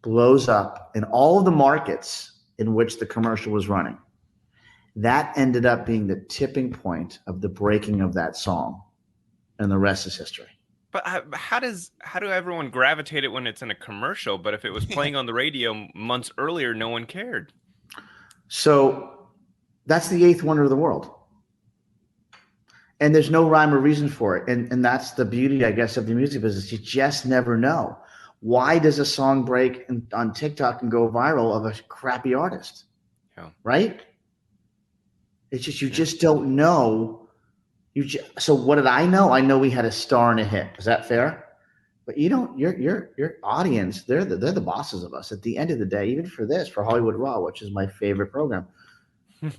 blows up in all of the markets in which the commercial was running. That ended up being the tipping point of the breaking of that song, and the rest is history. But how do everyone gravitate it when it's in a commercial? But if it was playing on the radio months earlier, no one cared. So that's the eighth wonder of the world. And there's no rhyme or reason for it. And that's the beauty, I guess, of the music business. You just never know. Why does a song break on TikTok and go viral of a crappy artist? Yeah. Right? It's just, you just don't know. So what did I know? I know we had a star and a hit. Is that fair? But you don't, your audience, they're the bosses of us. At the end of the day, even for Hollywood Raw, which is my favorite program,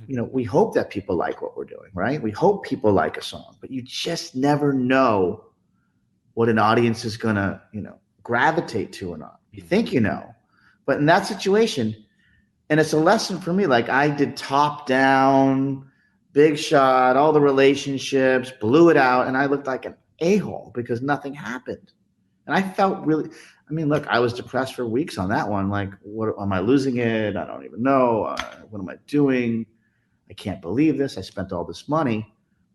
we hope that people like what we're doing, right? We hope people like a song, but you just never know what an audience is gonna, gravitate to or not. You think you know, but in that situation, and it's a lesson for me. Like, I did top down, big shot, all the relationships, blew it out, and I looked like an a-hole because nothing happened. And I felt really, look, I was depressed for weeks on that one. Like, what am I losing it? I don't even know. What am I doing? I can't believe this. I spent all this money.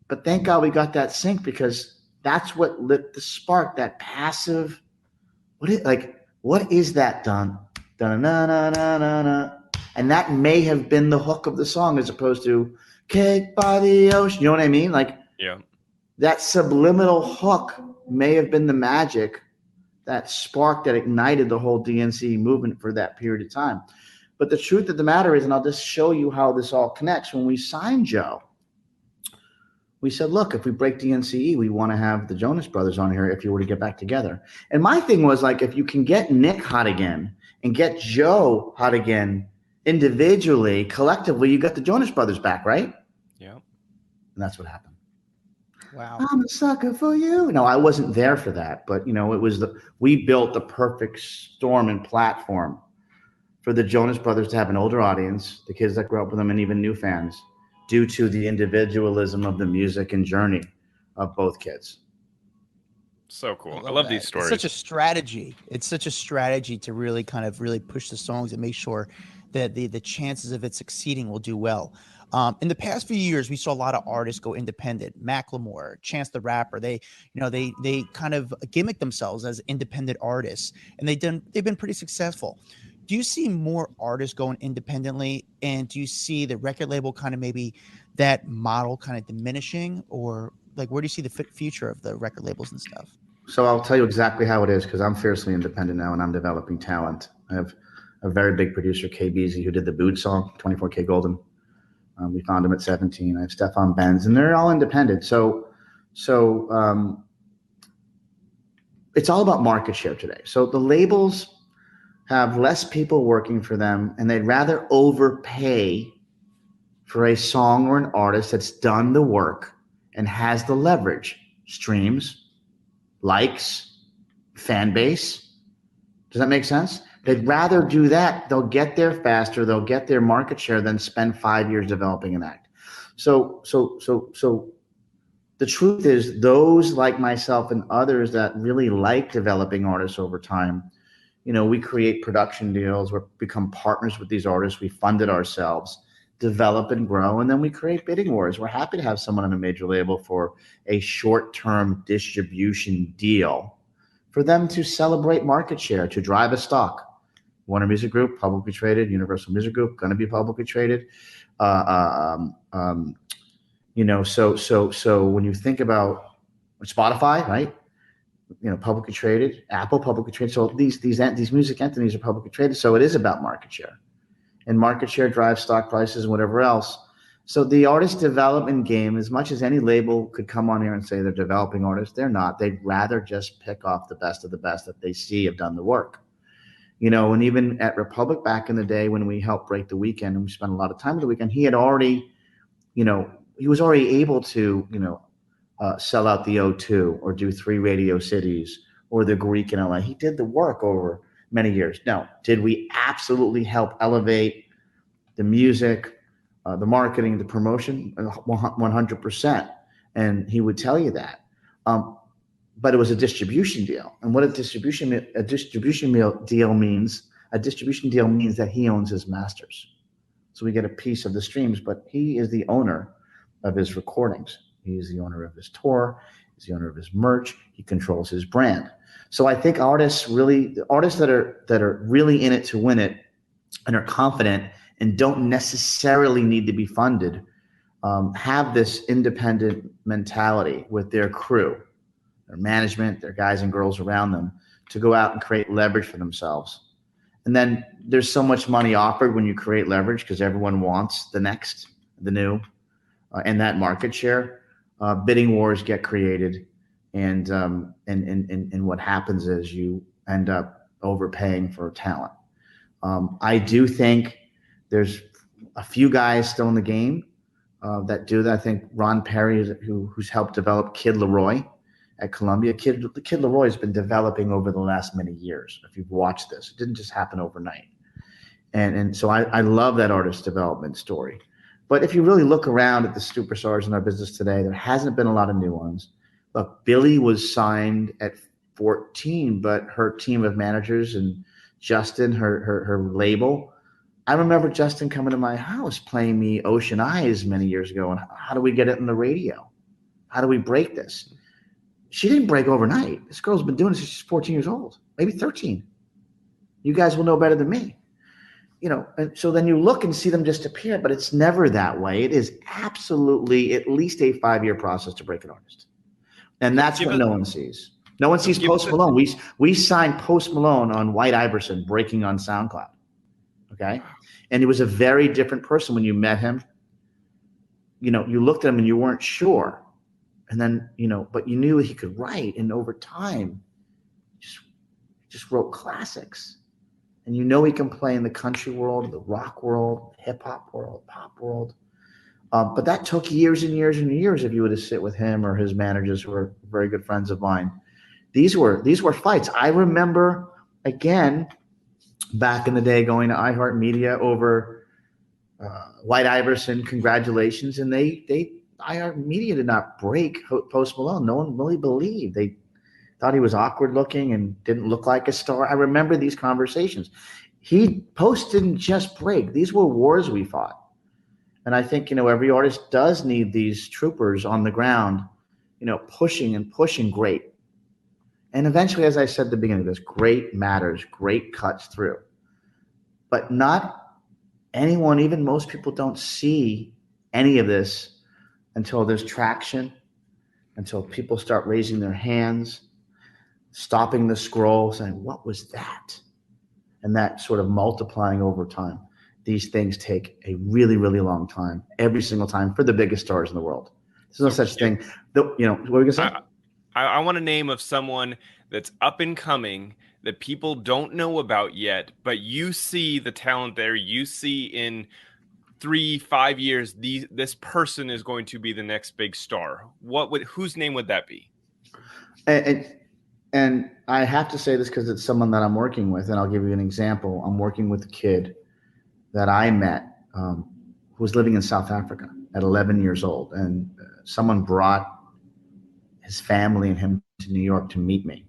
But thank God we got that sync, because that's what lit the spark, that passive. What is that done? Da-na-na-na-na-na. And that may have been the hook of the song, as opposed to Cake by the Ocean. You know what I mean? Like, yeah, that subliminal hook may have been the magic, that spark that ignited the whole DNC movement for that period of time. But the truth of the matter is, and I'll just show you how this all connects. When we signed Joe, we said, look, if we break DNCE, we want to have the Jonas Brothers on here if you were to get back together. And my thing was, like, if you can get Nick hot again and get Joe hot again individually, collectively, you got the Jonas Brothers back, right? Yeah. And that's what happened. Wow. I'm a sucker for you. No, I wasn't there for that, but we built the perfect storm and platform for the Jonas Brothers to have an older audience, the kids that grew up with them, and even new fans, due to the individualism of the music and journey of both kids. So cool. I love these stories. It's such a strategy. It's such a strategy to really push the songs and make sure that the chances of it succeeding will do well. In the past few years, we saw a lot of artists go independent. Macklemore, Chance the Rapper, they kind of gimmick themselves as independent artists, and they've been pretty successful. Do you see more artists going independently, and do you see the record label kind of maybe that model kind of diminishing, or like, where do you see the future of the record labels and stuff? So I'll tell you exactly how it is, because I'm fiercely independent now and I'm developing talent. I have a very big producer, K Beasley, who did the Boot song, 24K Golden. We found him at 17. I have Stefan Benz, and they're all independent. So it's all about market share today. So the labels have less people working for them, and they'd rather overpay for a song or an artist that's done the work and has the leverage, streams, likes, fan base. Does that make sense? They'd rather do that. They'll get there faster. They'll get their market share than spend 5 years developing an act. So the truth is, those like myself and others that really like developing artists over time, we create production deals, we become partners with these artists, we fund it ourselves, develop and grow, and then we create bidding wars. We're happy to have someone on a major label for a short-term distribution deal for them to celebrate market share, to drive a stock. Warner Music Group, publicly traded. Universal Music Group, going to be publicly traded. So when you think about Spotify, right? Publicly traded. Apple, publicly traded. So these music entities are publicly traded. So it is about market share, and market share drives stock prices and whatever else. So the artist development game, as much as any label could come on here and say they're developing artists, they're not. They'd rather just pick off the best of the best that they see have done the work. And even at Republic back in the day when we helped break the Weeknd, and we spent a lot of time with the Weeknd, he had already, he was already able to, sell out the O2 or do 3 radio cities or the Greek in LA. He did the work over many years. Now, did we absolutely help elevate the music, the marketing, the promotion? 100%. And he would tell you that. But it was a distribution deal. And what a distribution deal means that he owns his masters. So we get a piece of the streams, but he is the owner of his recordings. He's the owner of his tour. He's the owner of his merch. He controls his brand. So I think artists that are really in it to win it and are confident and don't necessarily need to be funded have this independent mentality with their crew, their management, their guys and girls around them to go out and create leverage for themselves. And then there's so much money offered when you create leverage because everyone wants the next, the new, and that market share. Bidding wars get created, and what happens is you end up overpaying for talent. I do think there's a few guys still in the game that do that. I think Ron Perry, who's helped develop Kid Leroy at Columbia. Kid Leroy has been developing over the last many years. If you've watched this, it didn't just happen overnight. And so I love that artist development story. But if you really look around at the superstars in our business today, there hasn't been a lot of new ones. Look, Billie was signed at 14, but her team of managers and Justin, her label, I remember Justin coming to my house playing me Ocean Eyes many years ago. And how do we get it on the radio? How do we break this? She didn't break overnight. This girl's been doing this since she's 14 years old, maybe 13. You guys will know better than me. And so then you look and see them just appear, but it's never that way. It is absolutely at least a 5-year process to break an artist. And that's what no one sees. No one sees Post Malone. We signed Post Malone on White Iverson breaking on SoundCloud. Okay. And he was a very different person when you met him. You looked at him and you weren't sure. And then, but you knew he could write. And over time, just wrote classics. And he can play in the country world, the rock world, hip hop world, pop world. But that took years and years and years if you were to sit with him or his managers who were very good friends of mine. These were fights. I remember, again, back in the day going to iHeartMedia over White Iverson, congratulations. And iHeartMedia did not break Post Malone. No one really believed. They thought he was awkward looking and didn't look like a star. I remember these conversations. Post didn't just break. These were wars we fought. And I think, every artist does need these troopers on the ground, pushing and pushing great. And eventually, as I said at the beginning of this, great matters, great cuts through. But not anyone, even most people don't see any of this until there's traction, until people start raising their hands, stopping the scroll, saying, what was that? And that sort of multiplying over time. These things take a really, really long time, every single time, for the biggest stars in the world. There's no such thing. What were we going to say? I want a name of someone that's up and coming that people don't know about yet, but you see the talent there. You see in 3-5 years, this person is going to be the next big star. Whose name would that be? And I have to say this because it's someone that I'm working with, and I'll give you an example. I'm working with a kid that I met who was living in South Africa at 11 years old, and someone brought his family and him to New York to meet me.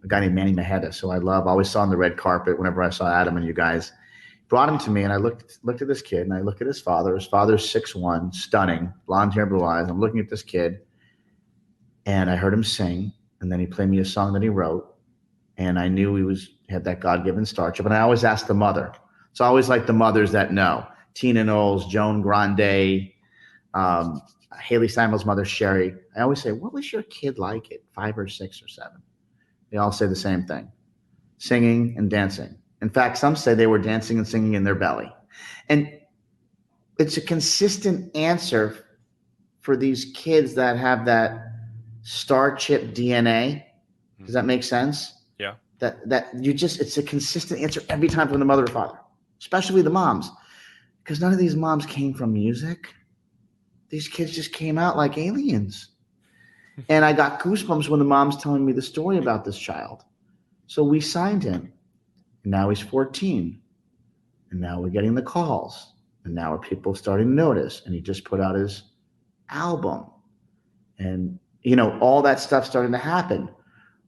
A guy named Manny Maheda, so I always saw on the red carpet whenever I saw Adam and you guys. Brought him to me, and I looked at this kid, and I look at his father. His father's 6'1", stunning, blonde hair, blue eyes. I'm looking at this kid, and I heard him sing, and then he played me a song that he wrote, and I knew he had that God-given star chip. And I always asked the mother. So I always like the mothers that know. Tina Knowles, Joan Grande, Haley Steinfeld's mother, Sherry. I always say, what was your kid like at 5 or 6 or 7? They all say the same thing, singing and dancing. In fact, some say they were dancing and singing in their belly. And it's a consistent answer for these kids that have that star chip DNA. Does that make sense? Yeah. It's a consistent answer every time from the mother or father, especially the moms, because none of these moms came from music. These kids just came out like aliens. And I got goosebumps when the mom's telling me the story about this child. So we signed him. And now he's 14. And now we're getting the calls. And now are people starting to notice. And he just put out his album. And, all that stuff starting to happen.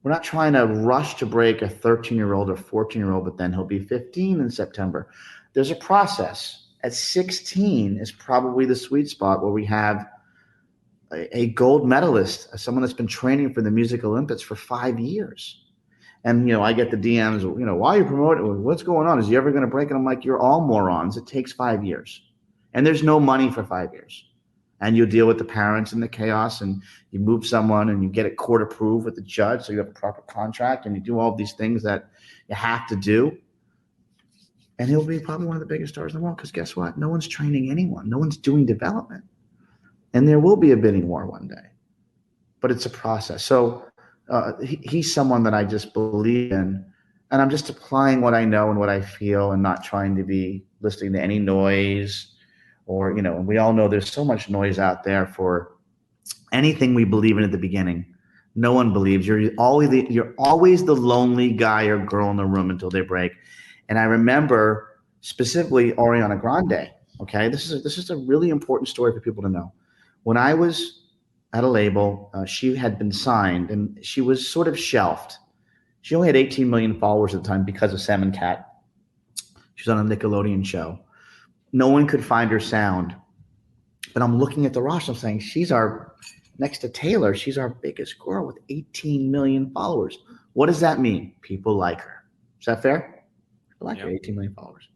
We're not trying to rush to break a 13-year-old or 14-year-old, but then he'll be 15 in September. there's a process. At 16 is probably the sweet spot where we have a gold medalist, someone that's been training for the Music Olympics for 5 years. And, I get the DMs, why are you promoting? What's going on? Is he ever going to break? And I'm like, you're all morons. It takes 5 years. And there's no money for 5 years. And you deal with the parents and the chaos, and you move someone and you get it court approved with the judge. So you have a proper contract and you do all these things that you have to do. And he'll be probably one of the biggest stars in the world, because guess what? No one's training anyone. No one's doing development. And there will be a bidding war one day. But it's a process. So he's someone that I just believe in. And I'm just applying what I know and what I feel, and not trying to be listening to any noise or, we all know there's so much noise out there for anything we believe in at the beginning. No one believes. You're always the lonely guy or girl in the room until they break. And I remember specifically Ariana Grande. Okay, this is a really important story for people to know. When I was at a label, she had been signed and she was sort of shelved. She only had 18 million followers at the time because of Salmon Cat. She was on a Nickelodeon show. No one could find her sound. But I'm looking at the roster, I'm saying, next to Taylor, she's our biggest girl with 18 million followers. What does that mean? People like her. Is that fair? I like her, 18 million followers.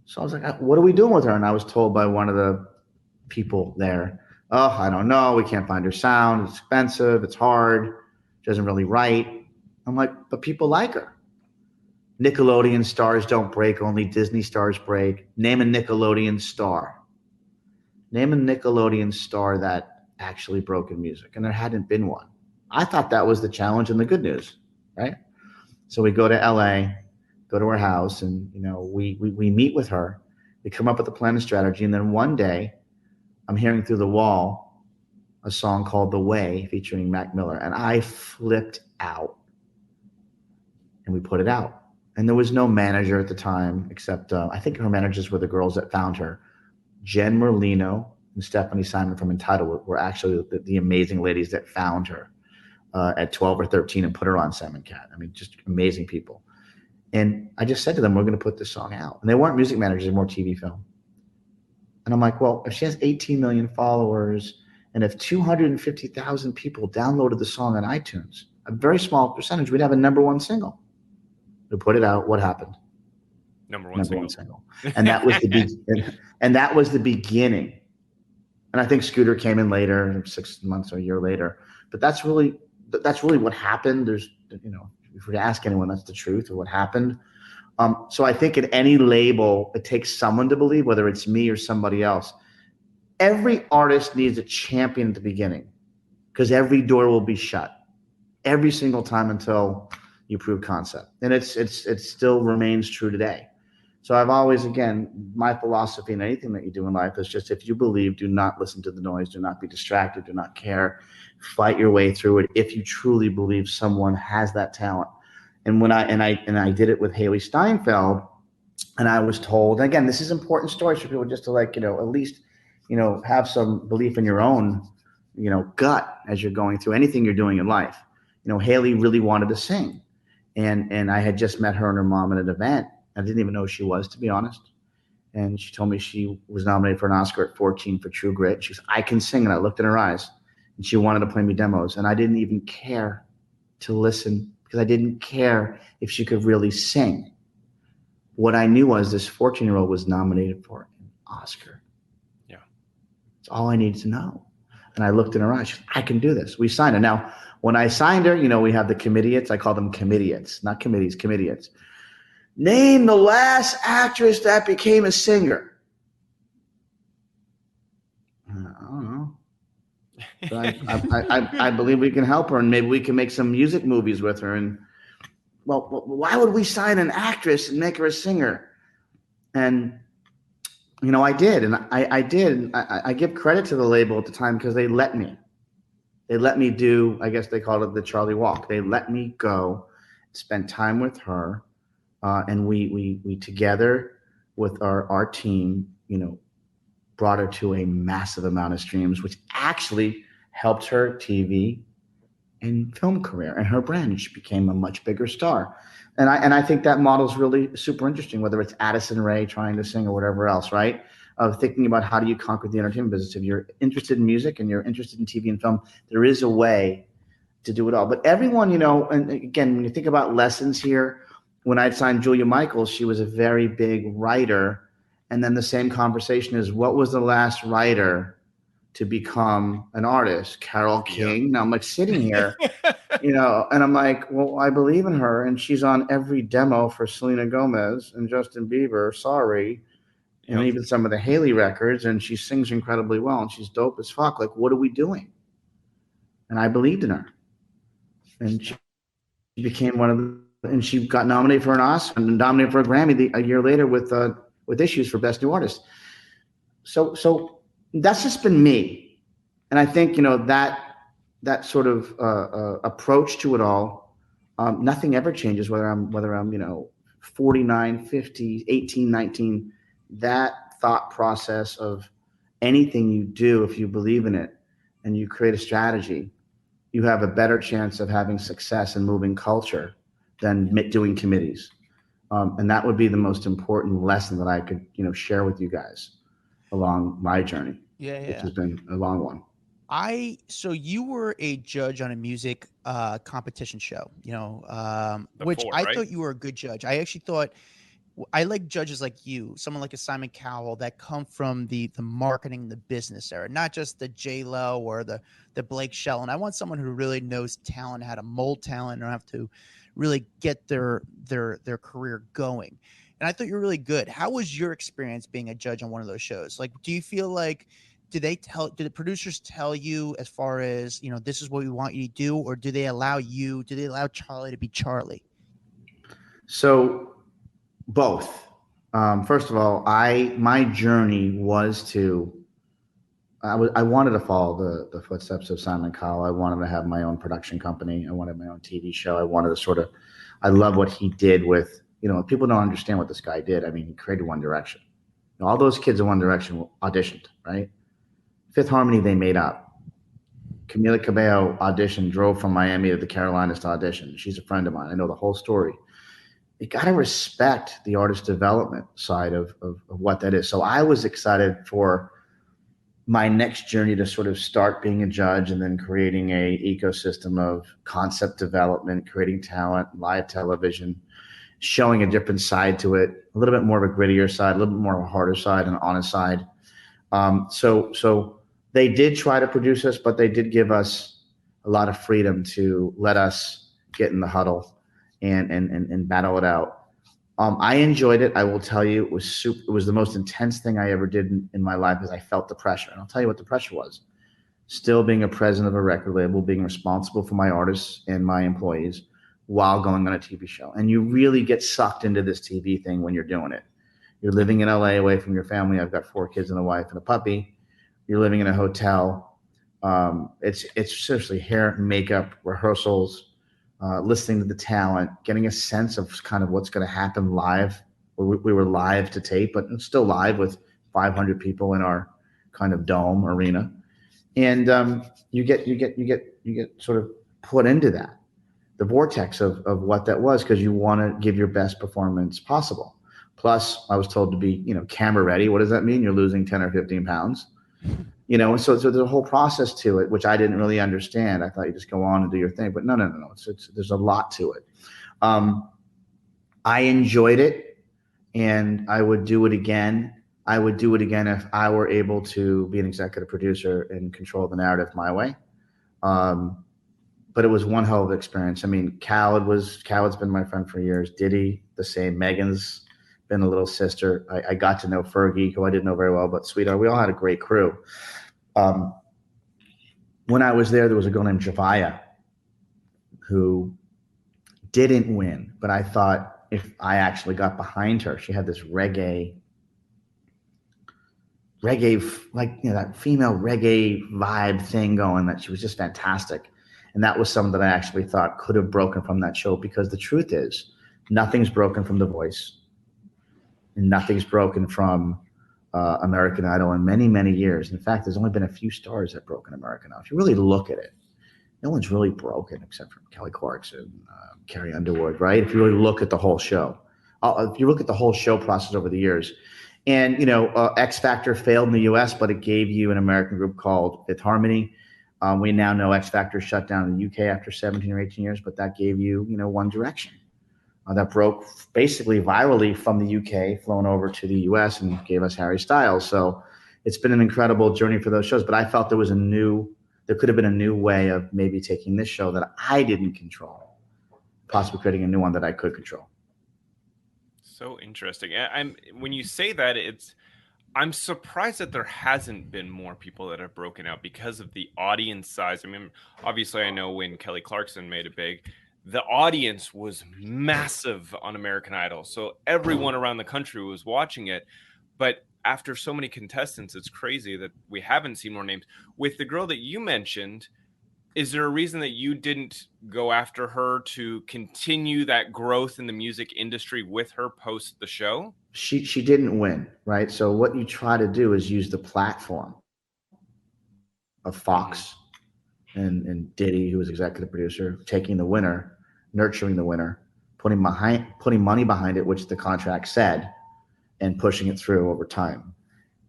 So I was like, what are we doing with her? And I was told by one of the people there, oh, I don't know. We can't find her sound. It's expensive. It's hard. She doesn't really write. I'm like, but people like her. Nickelodeon stars don't break. Only Disney stars break. Name a Nickelodeon star. Name a Nickelodeon star that actually broke in music. And there hadn't been one. I thought that was the challenge and the good news, right? So we go to LA, go to her house, and we meet with her. We come up with a plan and strategy. And then one day I'm hearing through the wall a song called The Way featuring Mac Miller. And I flipped out. And we put it out. And there was no manager at the time, except I think her managers were the girls that found her. Jen Merlino and Stephanie Simon from Entitled were actually the amazing ladies that found her at 12 or 13 and put her on Salmon Cat. I mean, just amazing people. And I just said to them, we're going to put this song out. And they weren't music managers, they were more TV film. And I'm like, well, if she has 18 million followers and if 250,000 people downloaded the song on iTunes, a very small percentage, we'd have a number one single. We put it out. What happened? Number one single. And that was the beginning. And I think Scooter came in later, 6 months or a year later. But that's really what happened. There's, if we ask anyone, that's the truth of what happened. So I think at any label, it takes someone to believe, whether it's me or somebody else. Every artist needs a champion at the beginning, because every door will be shut every single time until you prove concept. And it still remains true today. So I've always, again, my philosophy in anything that you do in life is just, if you believe, do not listen to the noise, do not be distracted, do not care, fight your way through it. If you truly believe someone has that talent. And when I did it with Haley Steinfeld, and I was told, again, this is important stories for people just to at least, have some belief in your own, gut as you're going through anything you're doing in life. Haley really wanted to sing. And I had just met her and her mom at an event. I didn't even know who she was, to be honest. And she told me she was nominated for an Oscar at 14 for True Grit. She goes, I can sing. And I looked in her eyes, and she wanted to play me demos. And I didn't even care to listen, because I didn't care if she could really sing. What I knew was this 14-year-old was nominated for an Oscar. Yeah. That's all I needed to know. And I looked in her eyes. She goes, I can do this. We signed her. Now, when I signed her, we have the committeeates. I call them committeeates, not committees, committeeates. Name the last actress that became a singer. I don't know. But I believe we can help her, and maybe we can make some music movies with her. And well, why would we sign an actress and make her a singer? And I did, and I did. I give credit to the label at the time, because they let me. They let me do, I guess they called it the Charlie Walk. They let me go, spend time with her, and we together with our team, brought her to a massive amount of streams, which actually helped her TV in film career and her brand, and she became a much bigger star. And I think that model is really super interesting, whether it's Addison Rae trying to sing or whatever else, right? Of thinking about how do you conquer the entertainment business. If you're interested in music and you're interested in TV and film, there is a way to do it all. But everyone, and again, when you think about lessons here, when I'd signed Julia Michaels, she was a very big writer. And then the same conversation is, what was the last writer to become an artist? Carole King. Now I'm like sitting here, and I'm like, well, I believe in her, and she's on every demo for Selena Gomez and Justin Bieber. Sorry. And even some of the Haley records, and she sings incredibly well, and she's dope as fuck. Like, what are we doing? And I believed in her. And she became and she got nominated for an Oscar and nominated for a Grammy a year later with Issues for Best New Artist. So that's just been me. And I think, that sort of approach to it all, nothing ever changes, whether I'm 49, 50, 18, 19, that thought process of anything you do, if you believe in it and you create a strategy, you have a better chance of having success and moving culture than doing committees. And that would be the most important lesson that I could, share with you guys along my journey, which has been a long one. So you were a judge on a music competition show, which I thought you were a good judge. I actually thought I like judges like you, someone like a Simon Cowell that come from the marketing, the business era, not just the J-Lo or the Blake Shelton. I want someone who really knows talent, how to mold talent, and have to really get their career going. And I thought you were really good. How was your experience being a judge on one of those shows? Like, do you feel like, did the producers tell you as far as, this is what we want you to do, or do they allow Charlie to be Charlie? So both. First of all, my journey was I wanted to follow the footsteps of Simon Cowell. I wanted to have my own production company. I wanted my own TV show. I wanted to I love what he did with, people don't understand what this guy did. I mean, he created One Direction. All those kids in One Direction auditioned, right? Fifth Harmony, they made up. Camila Cabello auditioned, drove from Miami to the Carolinas to audition. She's a friend of mine. I know the whole story. You got to respect the artist development side of what that is. So I was excited for my next journey to sort of start being a judge and then creating a ecosystem of concept development, creating talent, live television, showing a different side to it, a little bit more of a grittier side, a little bit more of a harder side, an honest side. So they did try to produce us, but they did give us a lot of freedom to let us get in the huddle and battle it out. I enjoyed it. I will tell you, it was the most intense thing I ever did in my life, because I felt the pressure. And I'll tell you what the pressure was. Still being a president of a record label, being responsible for my artists and my employees while going on a TV show. And you really get sucked into this TV thing when you're doing it. You're living in LA away from your family. I've got 4 kids and a wife and a puppy. You're living in a hotel. It's seriously hair, makeup, rehearsals, listening to the talent, getting a sense of kind of what's going to happen live. We were live to tape, but still live with 500 people in our kind of dome arena. And you get sort of put into that, the vortex of what that was, because you want to give your best performance possible. Plus, I was told to be, camera ready. What does that mean? You're losing 10 or 15 pounds. So there's a whole process to it, which I didn't really understand. I thought you just go on and do your thing, but no. There's a lot to it. I enjoyed it, and I would do it again. I would do it again if I were able to be an executive producer and control the narrative my way. But it was one hell of an experience. I mean, Khaled's been my friend for years. Diddy, the same. Megan's been a little sister. I got to know Fergie, who I didn't know very well, but sweetheart. We all had a great crew. When I was there was a girl named Javaya who didn't win, but I thought if I actually got behind her, she had this reggae, like, that female reggae vibe thing going, that she was just fantastic. And that was something that I actually thought could have broken from that show, because the truth is nothing's broken from The Voice. And nothing's broken from American Idol in many, many years. In fact, there's only been a few stars that broken American Idol. If you really look at it, no one's really broken except for Kelly Clarkson, Carrie Underwood, right? If you really look at the whole show, if you look at the whole show process over the years, and X Factor failed in the U.S., but it gave you an American group called Fifth Harmony. We now know X Factor shut down in the UK after 17 or 18 years, but that gave you, One Direction. That broke basically virally from the UK, flown over to the US and gave us Harry Styles. So it's been an incredible journey for those shows. But I felt there could have been a new way of maybe taking this show that I didn't control, possibly creating a new one that I could control. So interesting. When you say that, I'm surprised that there hasn't been more people that have broken out because of the audience size. I mean, obviously, I know when Kelly Clarkson made it big, the audience was massive on American Idol. So everyone around the country was watching it. But after so many contestants, it's crazy that we haven't seen more names. With the girl that you mentioned, is there a reason that you didn't go after her to continue that growth in the music industry with her post the show? She didn't win, right? So what you try to do is use the platform of Fox and Diddy, who was executive producer, taking the winner, nurturing the winner, putting money behind it, which the contract said, and pushing it through over time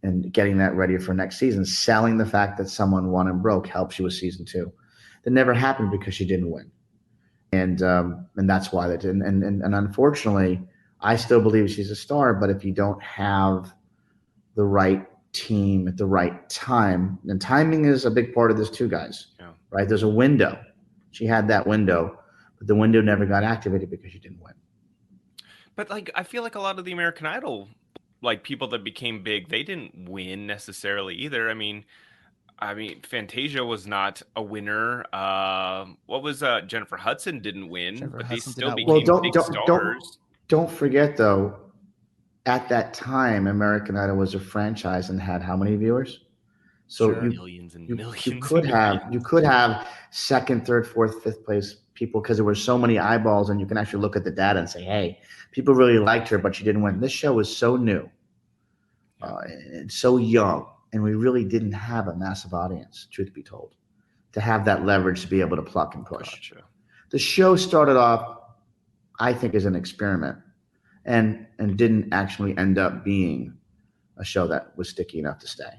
and getting that ready for next season. Selling the fact that someone won and broke helps you with season 2. That never happened because she didn't win. And that's why that didn't. And unfortunately, I still believe she's a star, but if you don't have the right team at the right time, and timing is a big part of this too, guys, right? There's a window. She had that window, but the window never got activated because she didn't win. But I feel like a lot of the American Idol, people that became big, they didn't win necessarily either. I mean, Fantasia was not a winner. What was Jennifer Hudson didn't win, but they still became big stars. Don't forget though, at that time, American Idol was a franchise and had how many viewers? So millions and millions. You could have second, third, fourth, fifth place people because there were so many eyeballs, and you can actually look at the data and say, hey, people really liked her, but she didn't win. This show was so new and so young, and we really didn't have a massive audience, truth be told, to have that leverage to be able to pluck and push. Gotcha. The show started off, I think, as an experiment and didn't actually end up being a show that was sticky enough to stay.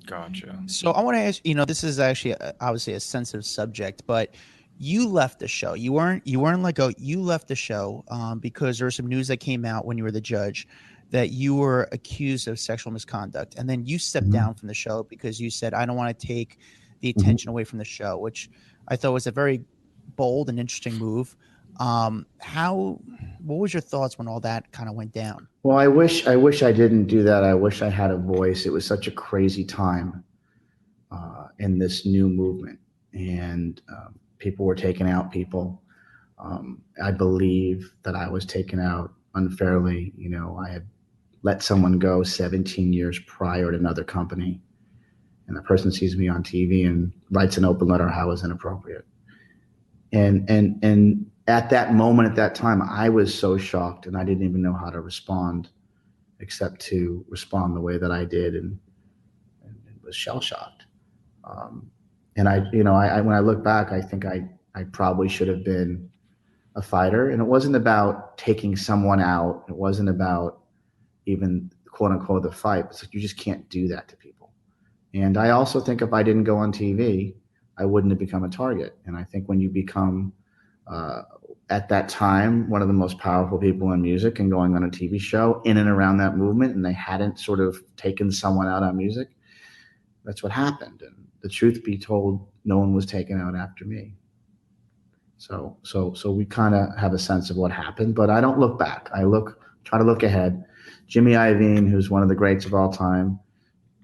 Gotcha. So I want to ask, this is actually obviously a sensitive subject, but you left the show. You weren't let go. You left the show because there was some news that came out when you were the judge that you were accused of sexual misconduct. And then you stepped down from the show because you said, I don't want to take the attention away from the show, which I thought was a very bold and interesting move. What was your thoughts when all that kind of went down? Well, I wish I didn't do that. I wish I had a voice. It was such a crazy time in this new movement, and people were taking out people. I believe that I was taken out unfairly. I had let someone go 17 years prior at another company, and the person sees me on TV and writes an open letter how it was inappropriate. And at that moment, at that time, I was so shocked, and I didn't even know how to respond, except to respond the way that I did, and was shell shocked. And I when I look back, I think I probably should have been a fighter. And it wasn't about taking someone out. It wasn't about even quote unquote the fight. It's like you just can't do that to people. And I also think if I didn't go on TV, I wouldn't have become a target. And I think when you become at that time, one of the most powerful people in music and going on a TV show in and around that movement, and they hadn't sort of taken someone out on music, that's what happened. And the truth be told, no one was taken out after me. So we kind of have a sense of what happened, but I don't look back. Try to look ahead. Jimmy Iovine, who's one of the greats of all time,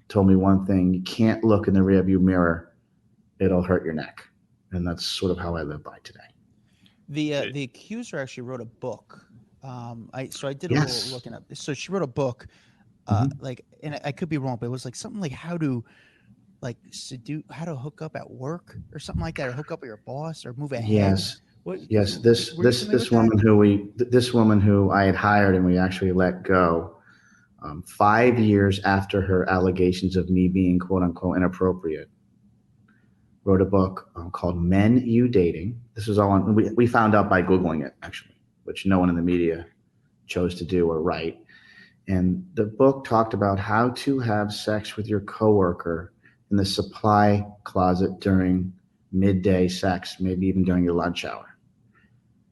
told me one thing: you can't look in the rearview mirror. It'll hurt your neck. And that's sort of how I live by today. The accuser actually wrote a book. I did a little looking up. So she wrote a book, and I could be wrong, but it was like something like how to hook up at work or something like that, or hook up with your boss or move ahead. Yes. This woman who I had hired and we actually let go 5 years after her allegations of me being quote unquote inappropriate. wrote a book called Men You Dating. This was all on, we found out by Googling it, actually, which no one in the media chose to do or write. And the book talked about how to have sex with your coworker in the supply closet during midday sex, maybe even during your lunch hour.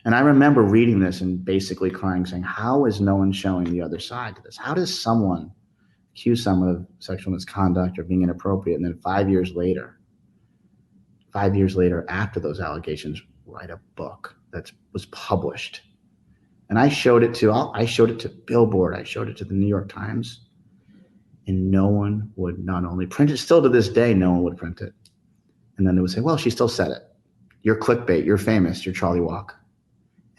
And I remember reading this and basically crying, saying, how is no one showing the other side to this? How does someone accuse someone of sexual misconduct or being inappropriate, and then 5 years later after those allegations, write a book that was published? And I showed it to Billboard, I showed it to the New York Times, and no one would not only print it, still to this day, no one would print it. And then they would say, well, she still said it. You're clickbait, you're famous, you're Charlie Walk.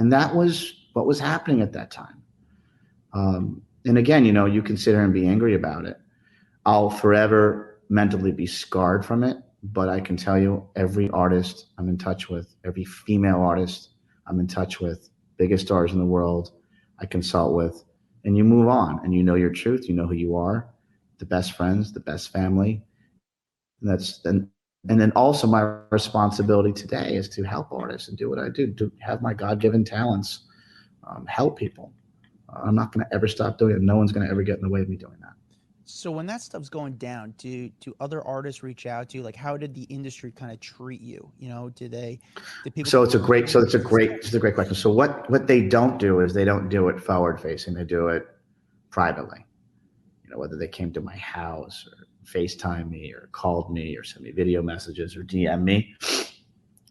And that was what was happening at that time. And again, you can sit here and be angry about it. I'll forever mentally be scarred from it, but I can tell you every artist I'm in touch with, every female artist I'm in touch with, biggest stars in the world I consult with, and you move on and you know your truth, you know who you are, the best friends, the best family. And then also my responsibility today is to help artists and do what I do, to have my God-given talents, help people. I'm not going to ever stop doing it. No one's going to ever get in the way of me doing that. So when that stuff's going down, do other artists reach out to you? Like, how did the industry kind of treat you? Did people? So it's a great question. So what they don't do is they don't do it forward facing. They do it privately. Whether they came to my house or FaceTime me or called me or sent me video messages or DM me,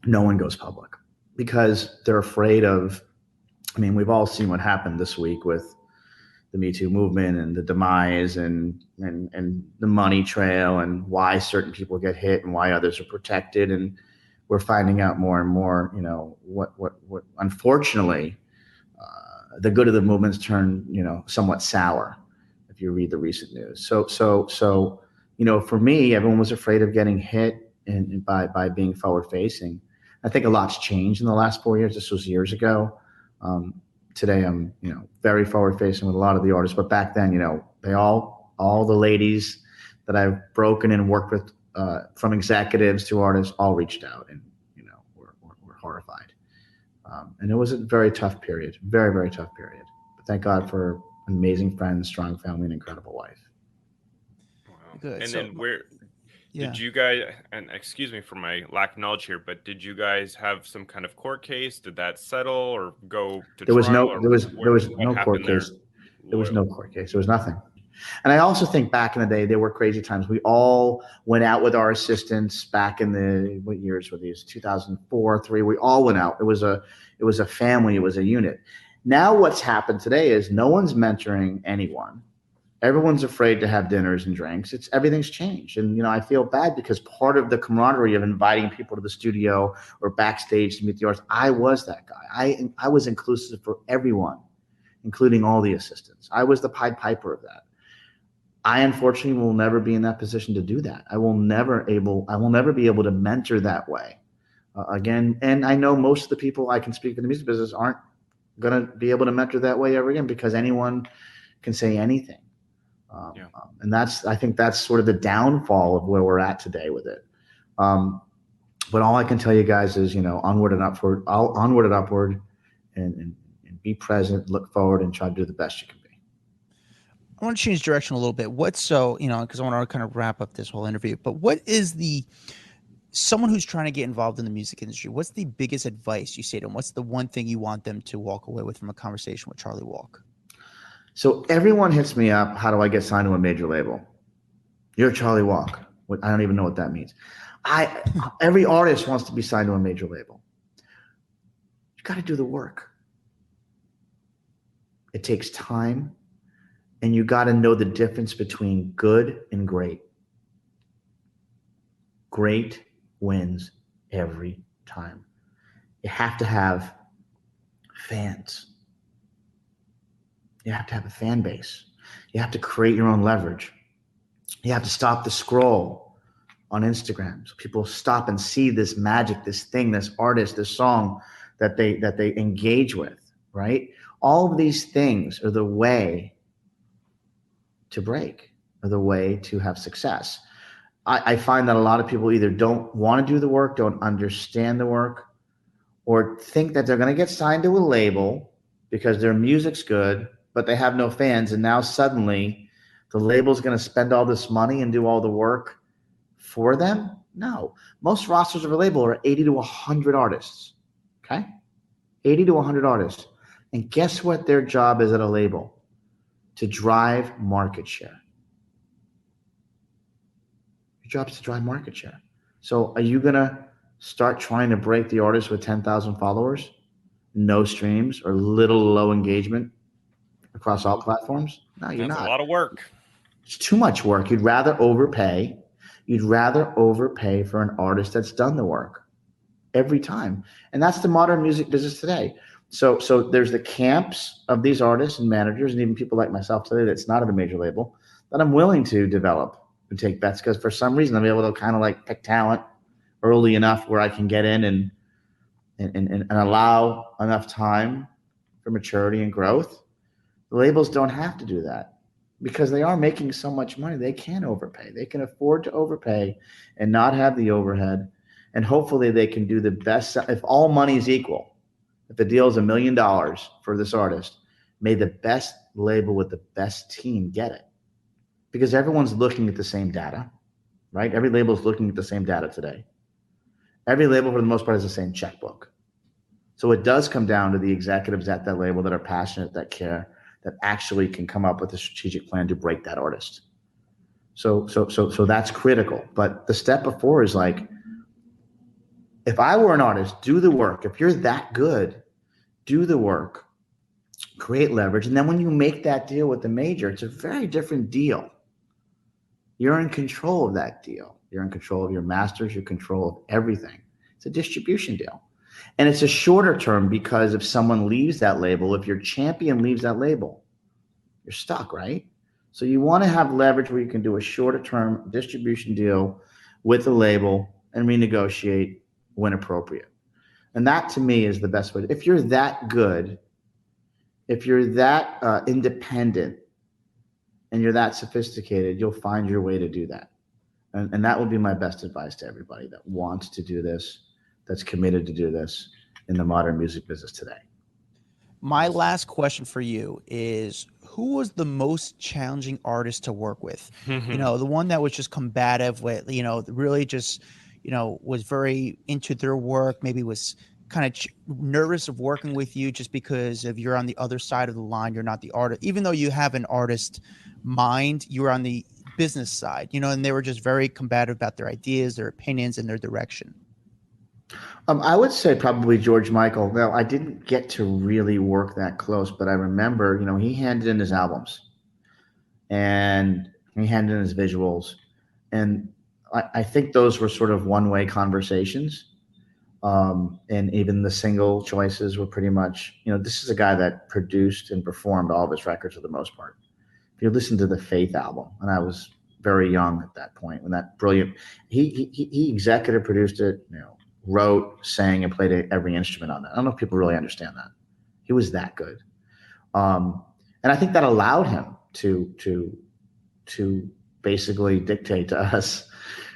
no one goes public because they're afraid of, we've all seen what happened this week with the Me Too movement and the demise and the money trail and why certain people get hit and why others are protected. And we're finding out more and more, what unfortunately, the good of the movement's turned, somewhat sour if you read the recent news. So, for me, everyone was afraid of getting hit and by being forward facing. I think a lot's changed in the last 4 years. This was years ago. Today I'm, very forward facing with a lot of the artists, but back then, they all the ladies that I've broken and worked with, from executives to artists, all reached out and, were horrified. And it was a very tough period, very, very tough period. But thank God for amazing friends, strong family, and incredible wife. Wow. Good. And So, then yeah. did you guys, and excuse me for my lack of knowledge here, but did you guys have some kind of court case? Did that settle or go to There was trial? no court case. There was no court case. There was nothing. And I also think back in the day, there were crazy times. We all went out with our assistants back in the, what years were these? 2004, 3. We all went out. It was a family. It was a unit. Now what's happened today is no one's mentoring anyone. Everyone's afraid to have dinners and drinks. Everything's changed. And, I feel bad because part of the camaraderie of inviting people to the studio or backstage to meet the artists, I was that guy. I was inclusive for everyone, including all the assistants. I was the Pied Piper of that. I unfortunately will never be in that position to do that. I will never be able to mentor that way again. And I know most of the people I can speak in the music business aren't going to be able to mentor that way ever again because anyone can say anything. And I think that's sort of the downfall of where we're at today with it. But all I can tell you guys is, onward and upward, and be present, look forward, and try to do the best you can be. I want to change direction a little bit. Because I want to kind of wrap up this whole interview, but what is someone who's trying to get involved in the music industry, what's the biggest advice you say to them? What's the one thing you want them to walk away with from a conversation with Charlie Walk? So everyone hits me up. How do I get signed to a major label? You're Charlie Walk. I don't even know what that means. Every artist wants to be signed to a major label. You got to do the work. It takes time, and you got to know the difference between good and great. Great wins every time. You have to have fans. You have to have a fan base. You have to create your own leverage. You have to stop the scroll on Instagram so people stop and see this magic, this thing, this artist, this song that they engage with, right? All of these things are the way to break, are the way to have success. I find that a lot of people either don't want to do the work, don't understand the work, or think that they're going to get signed to a label because their music's good, but they have no fans. And now suddenly the label's going to spend all this money and do all the work for them. No, most rosters of a label are 80 to 100 artists. Okay. 80 to 100 artists. And guess what their job is at a label? To drive market share. Your job is to drive market share. So are you going to start trying to break the artist with 10,000 followers, no streams, or little low engagement across all platforms? No, you're not. That's a lot of work. It's too much work. You'd rather overpay. You'd rather overpay for an artist that's done the work every time. And that's the modern music business today. So there's the camps of these artists and managers and even people like myself today that's not at a major label that I'm willing to develop and take bets because for some reason I'm able to kind of like pick talent early enough where I can get in and allow enough time for maturity and growth. The labels don't have to do that because they are making so much money. They can overpay. They can afford to overpay and not have the overhead. And hopefully they can do the best. If all money is equal, if the deal is $1 million for this artist, may the best label with the best team get it. Because everyone's looking at the same data, right? Every label is looking at the same data today. Every label, for the most part, has the same checkbook. So it does come down to the executives at that label that are passionate, that care, that actually can come up with a strategic plan to break that artist. So that's critical. But the step before is like, if I were an artist, do the work. If you're that good, do the work, create leverage. And then when you make that deal with the major, it's a very different deal. You're in control of that deal. You're in control of your masters. You're in control of everything. It's a distribution deal. And it's a shorter term because if someone leaves that label, if your champion leaves that label, you're stuck, right? So you want to have leverage where you can do a shorter term distribution deal with the label and renegotiate when appropriate. And that to me is the best way. If you're that good, if you're that independent and you're that sophisticated, you'll find your way to do that. And that would be my best advice to everybody that wants to do this, that's committed to do this in the modern music business today. My last question for you is, who was the most challenging artist to work with? You know, the one that was just combative with, you know, really just, you know, was very into their work, maybe was kind of nervous of working with you just because if you're on the other side of the line, you're not the artist, even though you have an artist mind, you're on the business side, you know, and they were just very combative about their ideas, their opinions, and their direction. I would say probably George Michael. Now, I didn't get to really work that close, but I remember, you know, he handed in his albums and he handed in his visuals. And I think those were sort of one-way conversations. And even the single choices were pretty much, you know, this is a guy that produced and performed all of his records for the most part. If you listen to the Faith album, and I was very young at that point when that brilliant, he executive produced it, you know, wrote, sang, and played every instrument on that. I don't know if people really understand that. He was that good. And I think that allowed him to basically dictate to us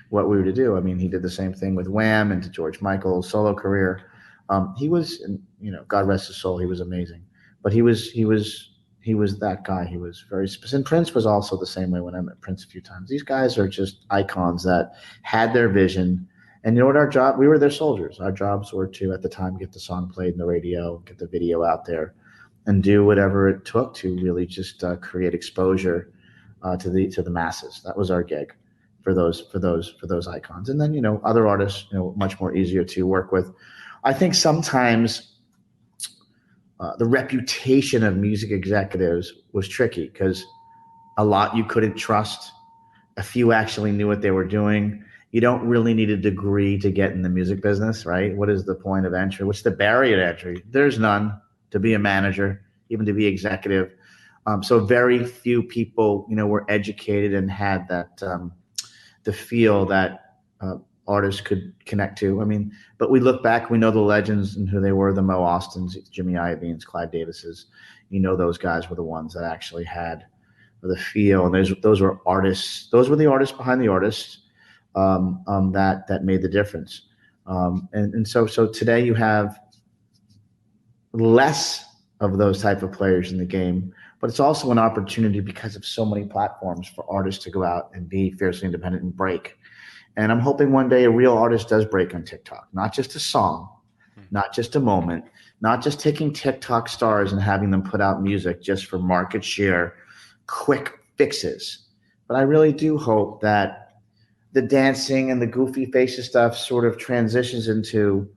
what we were to do. I mean, he did the same thing with Wham and to George Michael's solo career. He was, you know, God rest his soul, he was amazing. But he was that guy. He was very specific. And Prince was also the same way when I met Prince a few times. These guys are just icons that had their vision. And you know what our job, we were their soldiers. Our jobs were to, at the time, get the song played in the radio, get the video out there, and do whatever it took to really just create exposure to the masses. That was our gig for those icons. And then, you know, other artists, you know, much more easier to work with. I think sometimes the reputation of music executives was tricky because a lot you couldn't trust. A few actually knew what they were doing. You don't really need a degree to get in the music business, right? What is the point of entry? What's the barrier to entry? There's none to be a manager, even to be executive. So very few people, you know, were educated and had that the feel that artists could connect to. I mean, but we look back, we know the legends and who they were, the Mo Austins, Jimmy Iovine's, Clyde Davises. You know, those guys were the ones that actually had the feel. And those were artists. Those were the artists behind the artists. that made the difference. So today you have less of those type of players in the game, but it's also an opportunity because of so many platforms for artists to go out and be fiercely independent and break. And I'm hoping one day a real artist does break on TikTok, not just a song, not just a moment, not just taking TikTok stars and having them put out music just for market share, quick fixes. But I really do hope that the dancing and the goofy faces stuff sort of transitions into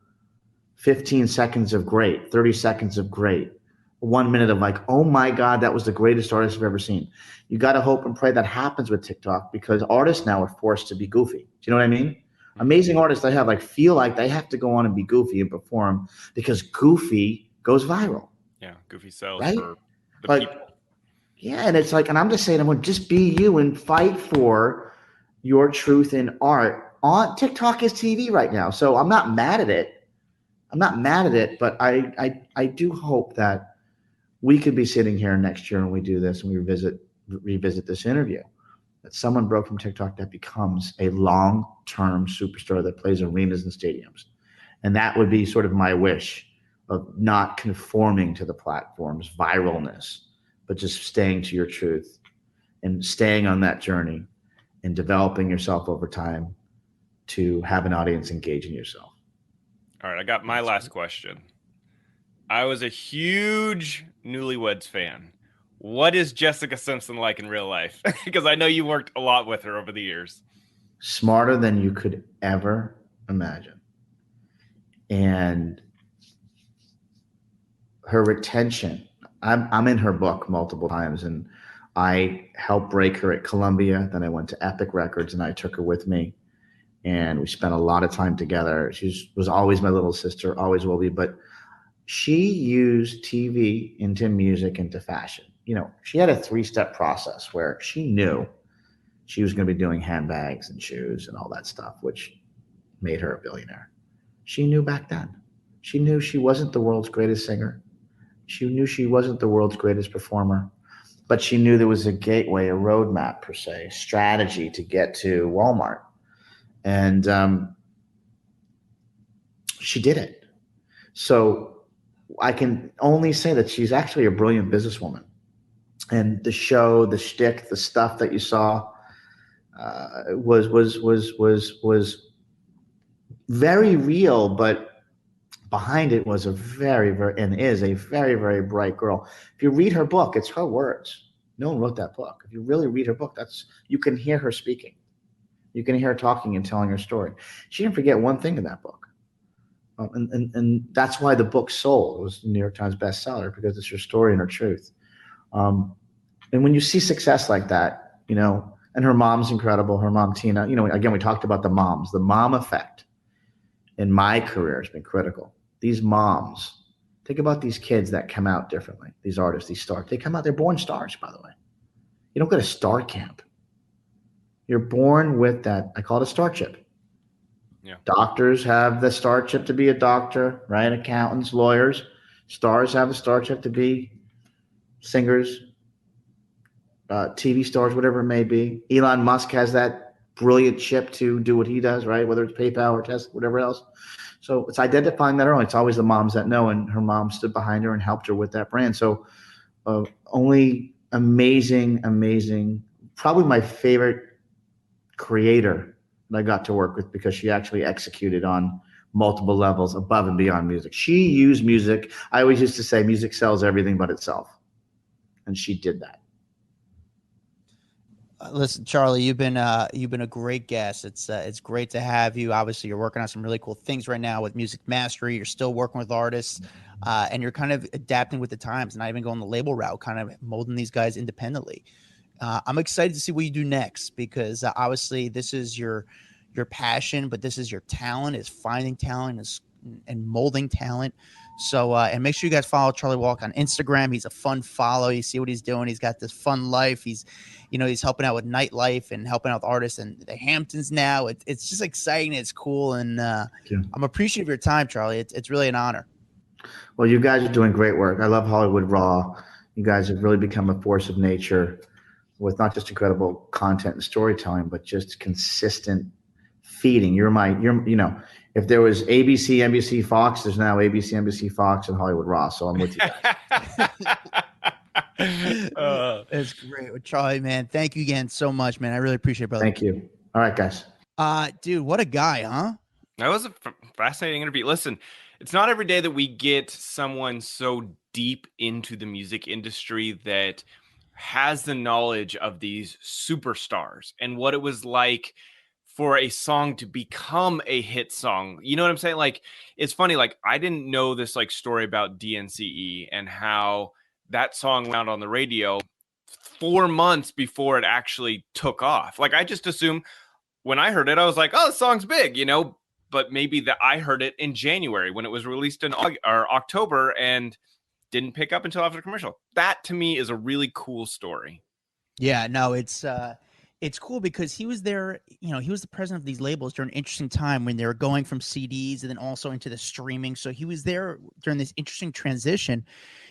15 seconds of great, 30 seconds of great, 1 minute of like, oh my God, that was the greatest artist I've ever seen. You got to hope and pray that happens with TikTok, because artists now are forced to be goofy. Do you know what I mean? Amazing artists I have feel like they have to go on and be goofy and perform because goofy goes viral. Yeah, goofy sells right? for the people. Yeah, and it's like, and I'm just saying, well, just be you and fight for your truth in art. On TikTok is TV right now, so I'm not mad at it. But I do hope that we could be sitting here next year when we do this and we revisit this interview, that someone broke from TikTok that becomes a long-term superstar that plays arenas and stadiums. And that would be sort of my wish, of not conforming to the platform's viralness, but just staying to your truth and staying on that journey and developing yourself over time to have an audience engage in yourself. All right, I got my last question. I was a huge Newlyweds fan. What is Jessica Simpson like in real life? Because I know you worked a lot with her over the years. Smarter than you could ever imagine. And her retention. I'm in her book multiple times, and I helped break her at Columbia. Then I went to Epic Records, and I took her with me. And we spent a lot of time together. She was always my little sister, always will be. But she used TV into music, into fashion. You know, she had a 3-step process where she knew she was going to be doing handbags and shoes and all that stuff, which made her a billionaire. She knew back then. She knew she wasn't the world's greatest singer. She knew she wasn't the world's greatest performer. But she knew there was a gateway, a roadmap per se, a strategy to get to Walmart. And she did it. So I can only say that she's actually a brilliant businesswoman. And the show, the shtick, the stuff that you saw was very real, but behind it was a very, very bright girl. If you read her book, it's her words. No one wrote that book. If you really read her book, you can hear her speaking. You can hear her talking and telling her story. She didn't forget one thing in that book. And that's why the book sold. It was the New York Times bestseller, because it's her story and her truth. And when you see success like that, you know, and her mom's incredible, her mom, Tina, you know, again, we talked about the moms. The mom effect in my career has been critical. These moms, think about these kids that come out differently, these artists, these stars. They come out, they're born stars, by the way. You don't go to star camp. You're born with that. I call it a star chip. Yeah. Doctors have the star chip to be a doctor, right? Accountants, lawyers. Stars have a star chip to be singers, TV stars, whatever it may be. Elon Musk has that brilliant chip to do what he does, right? Whether it's PayPal or Tesla, whatever else. So it's identifying that early. It's always the moms that know, and her mom stood behind her and helped her with that brand. So only amazing, probably my favorite creator that I got to work with, because she actually executed on multiple levels above and beyond music. She used music. I always used to say music sells everything but itself. And she did that. Listen, Charlie, you've been a great guest. It's great to have you. Obviously, you're working on some really cool things right now with music mastery. You're still working with artists, and you're kind of adapting with the times, not even going the label route, kind of molding these guys independently. I'm excited to see what you do next, because obviously this is your passion, but this is your talent, is finding talent and molding talent. So, and make sure you guys follow Charlie Walk on Instagram. He's a fun follow. You see what he's doing. He's got this fun life. He's helping out with nightlife and helping out with artists in the Hamptons now. It's just exciting. It's cool. And I'm appreciative of your time, Charlie. It's really an honor. Well, you guys are doing great work. I love Hollywood Raw. You guys have really become a force of nature with not just incredible content and storytelling, but just consistent feeding. You're if there was ABC, NBC, Fox, there's now ABC, NBC, Fox, and Hollywood Raw. So I'm with you guys. It's great with Charlie, man. Thank you again so much, man. I really appreciate it, brother. Thank you. All right, guys. Dude, what a guy, huh? That was a fascinating interview. Listen, it's not every day that we get someone so deep into the music industry that has the knowledge of these superstars and what it was like for a song to become a hit song. You know what I'm saying? Like, it's funny. Like, I didn't know this like story about DNCE and how that song went out on the radio 4 months before it actually took off. Like, I just assumed when I heard it, I was like, oh, the song's big, but maybe that I heard it in January when it was released in October and didn't pick up until after the commercial. That to me is a really cool story. Yeah, no, it's cool because he was there, he was the president of these labels during an interesting time when they were going from CDs and then also into the streaming. So he was there during this interesting transition.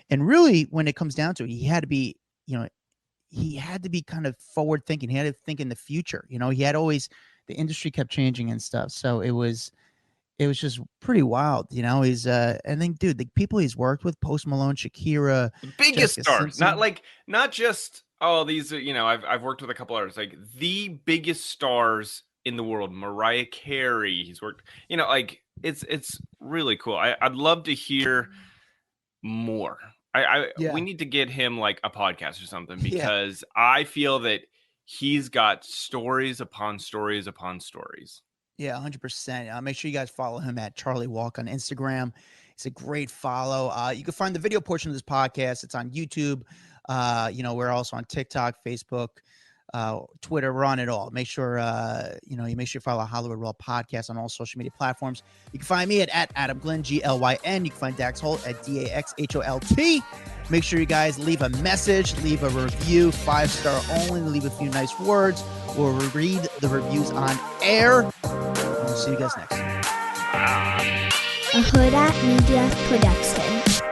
And really, when it comes down to it, he had to be, he had to be kind of forward thinking. He had to think in the future. He had always, the industry kept changing and stuff. So it was just pretty wild. He's I think, dude, the people he's worked with, Post Malone, Shakira, the biggest Jessica stars, Simpson. not just, oh, these are, I've worked with a couple artists, like the biggest stars in the world. Mariah Carey, he's worked, it's really cool. I'd love to hear more. We need to get him like a podcast or something because I feel that he's got stories upon stories upon stories. Yeah, 100%. Make sure you guys follow him at Charlie Walk on Instagram. It's a great follow. You can find the video portion of this podcast. It's on YouTube. We're also on TikTok, Facebook, Twitter. We're on it all. Make sure, you make sure you follow Hollywood Raw Podcast on all social media platforms. You can find me at Adam Glynn, GLYN. You can find Dax Holt at DAXHOLT. Make sure you guys leave a message, leave a review, 5-star only, leave a few nice words. We'll read the reviews on air. We'll see you guys next time. A Huda Media Production.